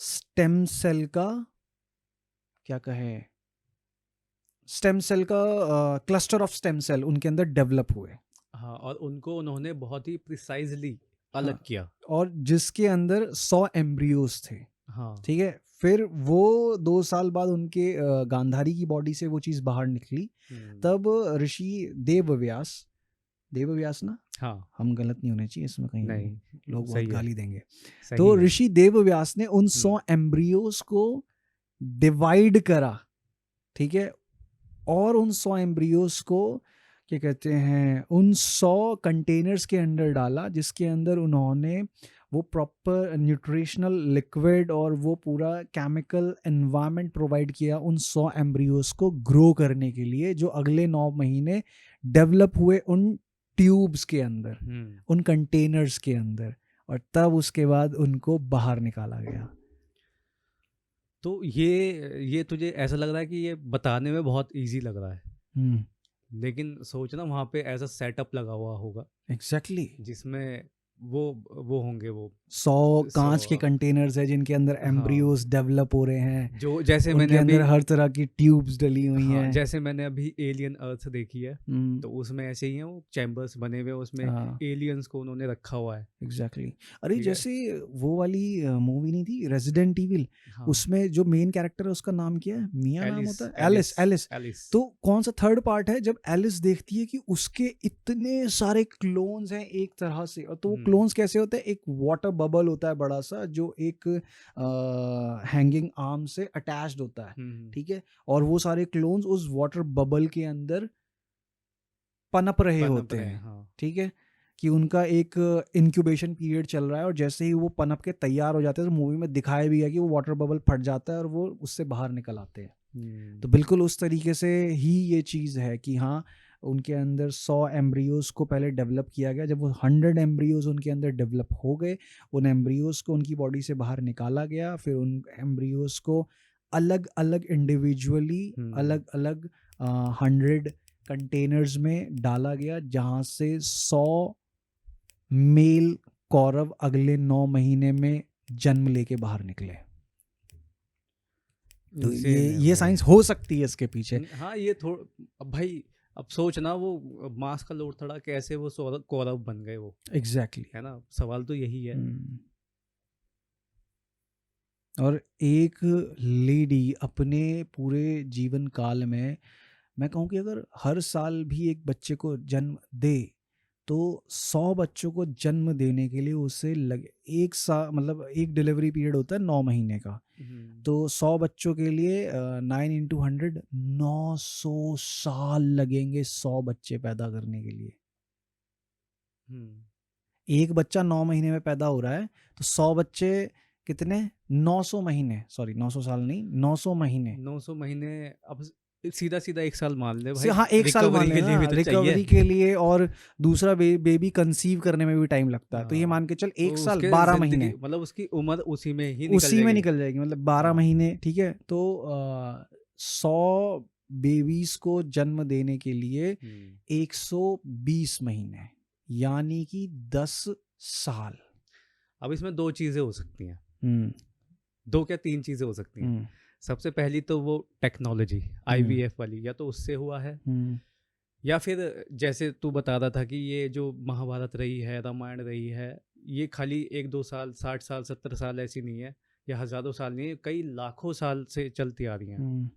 स्टेम सेल का, क्या कहे, स्टेम सेल का क्लस्टर ऑफ स्टेम सेल उनके अंदर डेवलप हुए। हाँ, और उनको उन्होंने बहुत ही प्रिसाइजली हाँ, अलग किया। और जिसके अंदर 100 एम्ब्रियोज थे, हाँ, ठीक है। फिर वो 2 साल बाद उनके गांधारी की बॉडी से वो चीज़ बाहर निकली। तब ऋषि देवव्यास ना, हाँ, हम गलत नहीं होने चाहिए इसमें कहीं, नहीं, लोग बहुत सही है, गाली देंगे। सही तो है। ऋषि देवव्यास ने उन 100 एम्ब्रियोज को डिवाइड करा, ठीक है, और उन 100 एम्ब्रियोज को क्या कहते हैं, उन 100 कंटेनर्स के अंदर डाला, जिसके अंदर उन्होंने वो प्रॉपर न्यूट्रिशनल लिक्विड और वो पूरा केमिकल एनवायरनमेंट प्रोवाइड किया उन 100 एम्ब्रियोज को ग्रो करने के लिए, जो अगले 9 महीने डेवलप हुए उन ट्यूब्स के अंदर, उन कंटेनर्स के अंदर, और तब उसके बाद उनको बाहर निकाला गया। तो ये तुझे ऐसा लग रहा है कि ये बताने में बहुत इजी लग रहा है, लेकिन सोचना वहाँ पे ऐसा सेटअप लगा हुआ होगा एग्जैक्टली, जिसमें वो होंगे वो 100 कांच के कंटेनर्स है जिनके अंदर एम्ब्रियोज डेवलप हो रहे हैं, जो जैसे उनके मैंने अंदर अभी हर तरह की ट्यूब्स डली हुई हाँ, हैं। जैसे मैंने अभी एलियन अर्थ देखी है, तो उसमें ऐसे ही है, वो चैम्बर्स बने हुए, उसमें एलियंस को उन्होंने रखा हुआ है। एग्जैक्टली। अरे ठीक है। जैसे वो वाली मूवी नहीं थी रेजिडेंट इविल, हाँ, उसमें जो मेन कैरेक्टर है उसका नाम क्या है, मिया नाम एलिस, होता है, एलिस। एलिस। तो कौन सा थर्ड पार्ट है जब एलिस देखती है कि उसके इतने सारे क्लोन्स हैं एक तरह से, और तो वो क्लोन्स कैसे होते हैं, एक वाटर बबल होता है बड़ा सा, जो एक हैंगिंग आर्म से अटैच्ड होता है, ठीक है, और वो सारे क्लोन्स उस वाटर बबल के अंदर पनप रहे होते हैं, हाँ। ठीक है, कि उनका एक इंक्यूबेशन पीरियड चल रहा है, और जैसे ही वो पनप के तैयार हो जाते हैं, तो मूवी में दिखाया भी है कि वो वाटर बबल फट जाता है और वो उससे बाहर निकल आते हैं। तो बिल्कुल उस तरीके से ही ये चीज़ है कि हाँ, उनके अंदर 100 एम्ब्रियोज को पहले डेवलप किया गया। जब वो 100 एम्ब्रियोज उनके अंदर डेवलप हो गए, उन एम्ब्रियोज को उनकी बॉडी से बाहर निकाला गया। फिर उन एम्ब्रियोज को अलग अलग इंडिविजुअली अलग अलग 100 कंटेनर्स में डाला गया जहां से 100 मेल कौरव अगले 9 महीने में जन्म लेके बाहर निकले। तो ये साइंस हो सकती है इसके पीछे। हाँ, ये अब भाई अब सोच ना, वो मास का लोड थोड़ा कैसे वो कौरव बन गए वो। एग्जैक्टली है ना, सवाल तो यही है। और एक लेडी अपने पूरे जीवन काल में, मैं कहूँ कि अगर हर साल भी एक बच्चे को जन्म दे तो 100 बच्चों को जन्म देने के लिए उसे लगे एक साल, मतलब एक डिलीवरी पीरियड होता है 9 महीने का, तो 100 बच्चों के लिए 9 into 100 900 साल लगेंगे 100 बच्चे पैदा करने के लिए। एक बच्चा 9 महीने में पैदा हो रहा है तो 100 बच्चे कितने, 900 महीने, सॉरी 900 साल नहीं, 900 महीने। 900 महीने अब सीधा सीधा एक साल मान ले भाई। हाँ, एक साल मान ले ना, रिकवरी के लिए, और दूसरा बेबी कंसीव करने में भी टाइम लगता है। तो ये मान के चल एक तो साल 12 महीने, मतलब उसकी उम्र उसी में निकल जाएगी, मतलब 12 महीने। ठीक है, तो 100 बेबीज को जन्म देने के लिए 120 महीने, यानी कि 10 साल। अब इसमें दो चीजें हो सकती हैं, दो क्या तीन चीजें हो सकती हैं। सबसे पहली तो वो टेक्नोलॉजी IVF वाली, या तो उससे हुआ है, या फिर जैसे तू बता रहा था कि ये जो महाभारत रही है, रामायण रही है, ये खाली 1-2 साल, 60 साल, 70 साल ऐसी नहीं है, या हजारों साल नहीं है, कई लाखों साल से चलती आ रही हैं।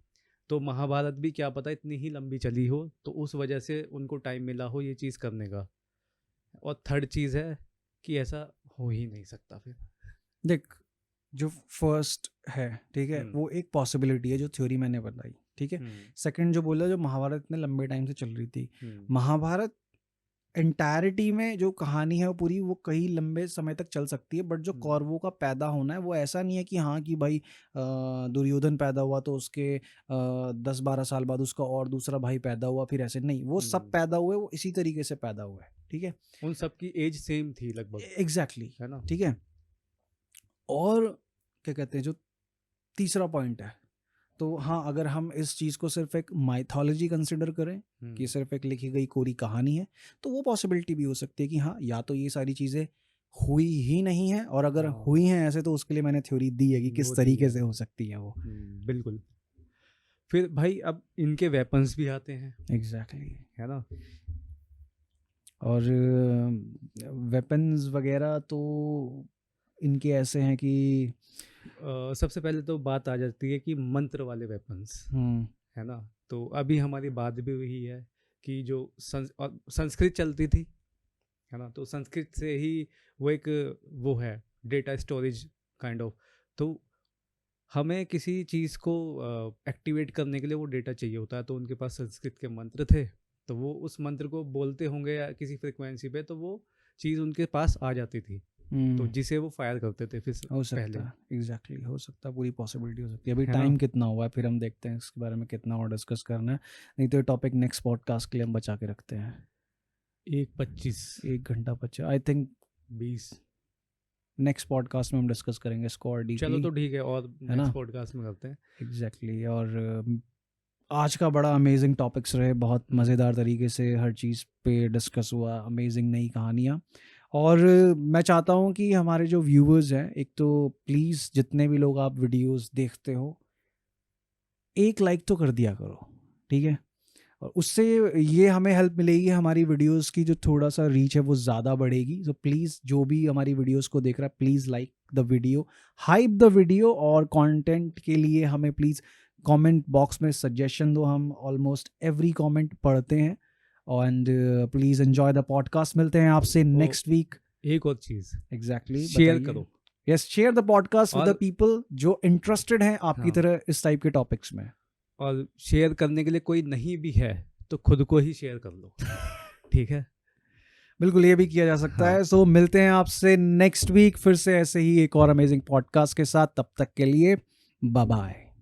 तो महाभारत भी क्या पता इतनी ही लंबी चली हो, तो उस वजह से उनको टाइम मिला हो ये चीज़ करने का। और थर्ड चीज़ है कि ऐसा हो ही नहीं सकता। फिर देख, जो फर्स्ट है, ठीक है, वो एक पॉसिबिलिटी है जो थ्योरी मैंने बताई, ठीक है। सेकंड जो बोला, जो महाभारत इतने लंबे टाइम से चल रही थी, महाभारत एंटायरिटी में जो कहानी है वो पूरी, वो कई लंबे समय तक चल सकती है। बट जो कौरवों का पैदा होना है वो ऐसा नहीं है कि हाँ कि भाई दुर्योधन पैदा हुआ तो उसके 10-12 साल बाद उसका और दूसरा भाई पैदा हुआ, फिर ऐसे नहीं, वो सब पैदा हुए, वो इसी तरीके से पैदा हुआ है, ठीक है। उन सब की एज सेम थी लगभग। एग्जैक्टली, है ना, ठीक है। और क्या कहते हैं, जो तीसरा पॉइंट है, तो हाँ, अगर हम इस चीज़ को सिर्फ एक माइथोलॉजी कंसिडर करें कि सिर्फ एक लिखी गई कोरी कहानी है, तो वो पॉसिबिलिटी भी हो सकती है कि हाँ, या तो ये सारी चीज़ें हुई ही नहीं है, और अगर हुई हैं ऐसे तो उसके लिए मैंने थ्योरी दी है कि किस तरीके से हो सकती है वो। बिल्कुल। फिर भाई अब इनके वेपन्स भी आते हैं। एग्जैक्टली, है ना। और वेपन्स वगैरह तो इनके ऐसे हैं कि सबसे पहले तो बात आ जाती है कि मंत्र वाले वेपन्स, है ना। तो अभी हमारी बात भी वही है कि जो संस्कृत चलती थी, है ना, तो संस्कृत से ही वो एक वो है डेटा स्टोरेज काइंड ऑफ। तो हमें किसी चीज़ को एक्टिवेट करने के लिए वो डेटा चाहिए होता है, तो उनके पास संस्कृत के मंत्र थे, तो वो उस मंत्र को बोलते होंगे या किसी फ्रिक्वेंसी पे, तो वो चीज़ उनके पास आ जाती थी, तो जिसे वो फायर करते थे फिर हो सकता है। एग्जैक्टली, हो सकता है, पूरी पॉसिबिलिटी हो सकती है। अभी टाइम कितना हुआ है, फिर हम देखते हैं इसके बारे में कितना और डिस्कस करना है, नहीं तो ये टॉपिक नेक्स्ट पॉडकास्ट के लिए हम बचा के रखते हैं। 1:25, 1 घंटा बचा, आई थिंक 20। नेक्स्ट पॉडकास्ट में हम डिस्कस करेंगे इसको और डीपली। चलो तो ठीक है, और नेक्स्ट पॉडकास्ट में करते हैं। एग्जैक्टली। और आज का बड़ा अमेजिंग टॉपिक्स रहे, बहुत मज़ेदार तरीके से हर चीज़ पे डिस्कस हुआ, अमेजिंग नई कहानियाँ। और मैं चाहता हूँ कि हमारे जो व्यूवर्स हैं, एक तो प्लीज़ जितने भी लोग आप वीडियोस देखते हो, एक लाइक तो कर दिया करो, ठीक है। और उससे ये हमें हेल्प मिलेगी, हमारी वीडियोस की जो थोड़ा सा रीच है वो ज़्यादा बढ़ेगी। तो प्लीज़ जो भी हमारी वीडियोस को देख रहा है, please like the video, hype the video, और कंटेंट के लिए हमें प्लीज़ कमेंट बॉक्स में सजेशन दो, हम ऑलमोस्ट एवरी कमेंट पढ़ते हैं। And please enjoy the podcast. मिलते हैं आपसे नेक्स्ट वीक। एक और चीज़, एग्जैक्टली, शेयर करो। Yes, share the podcast with the people जो इंटरेस्टेड हैं आपकी तरह इस टाइप के टॉपिक्स में। और शेयर करने के लिए कोई नहीं भी है तो खुद को ही शेयर कर लो। ठीक है, बिल्कुल, ये भी किया जा सकता है। सो मिलते हैं आपसे नेक्स्ट वीक फिर से ऐसे ही एक और अमेजिंग पॉडकास्ट के साथ। तब तक के लिए बाय बाय।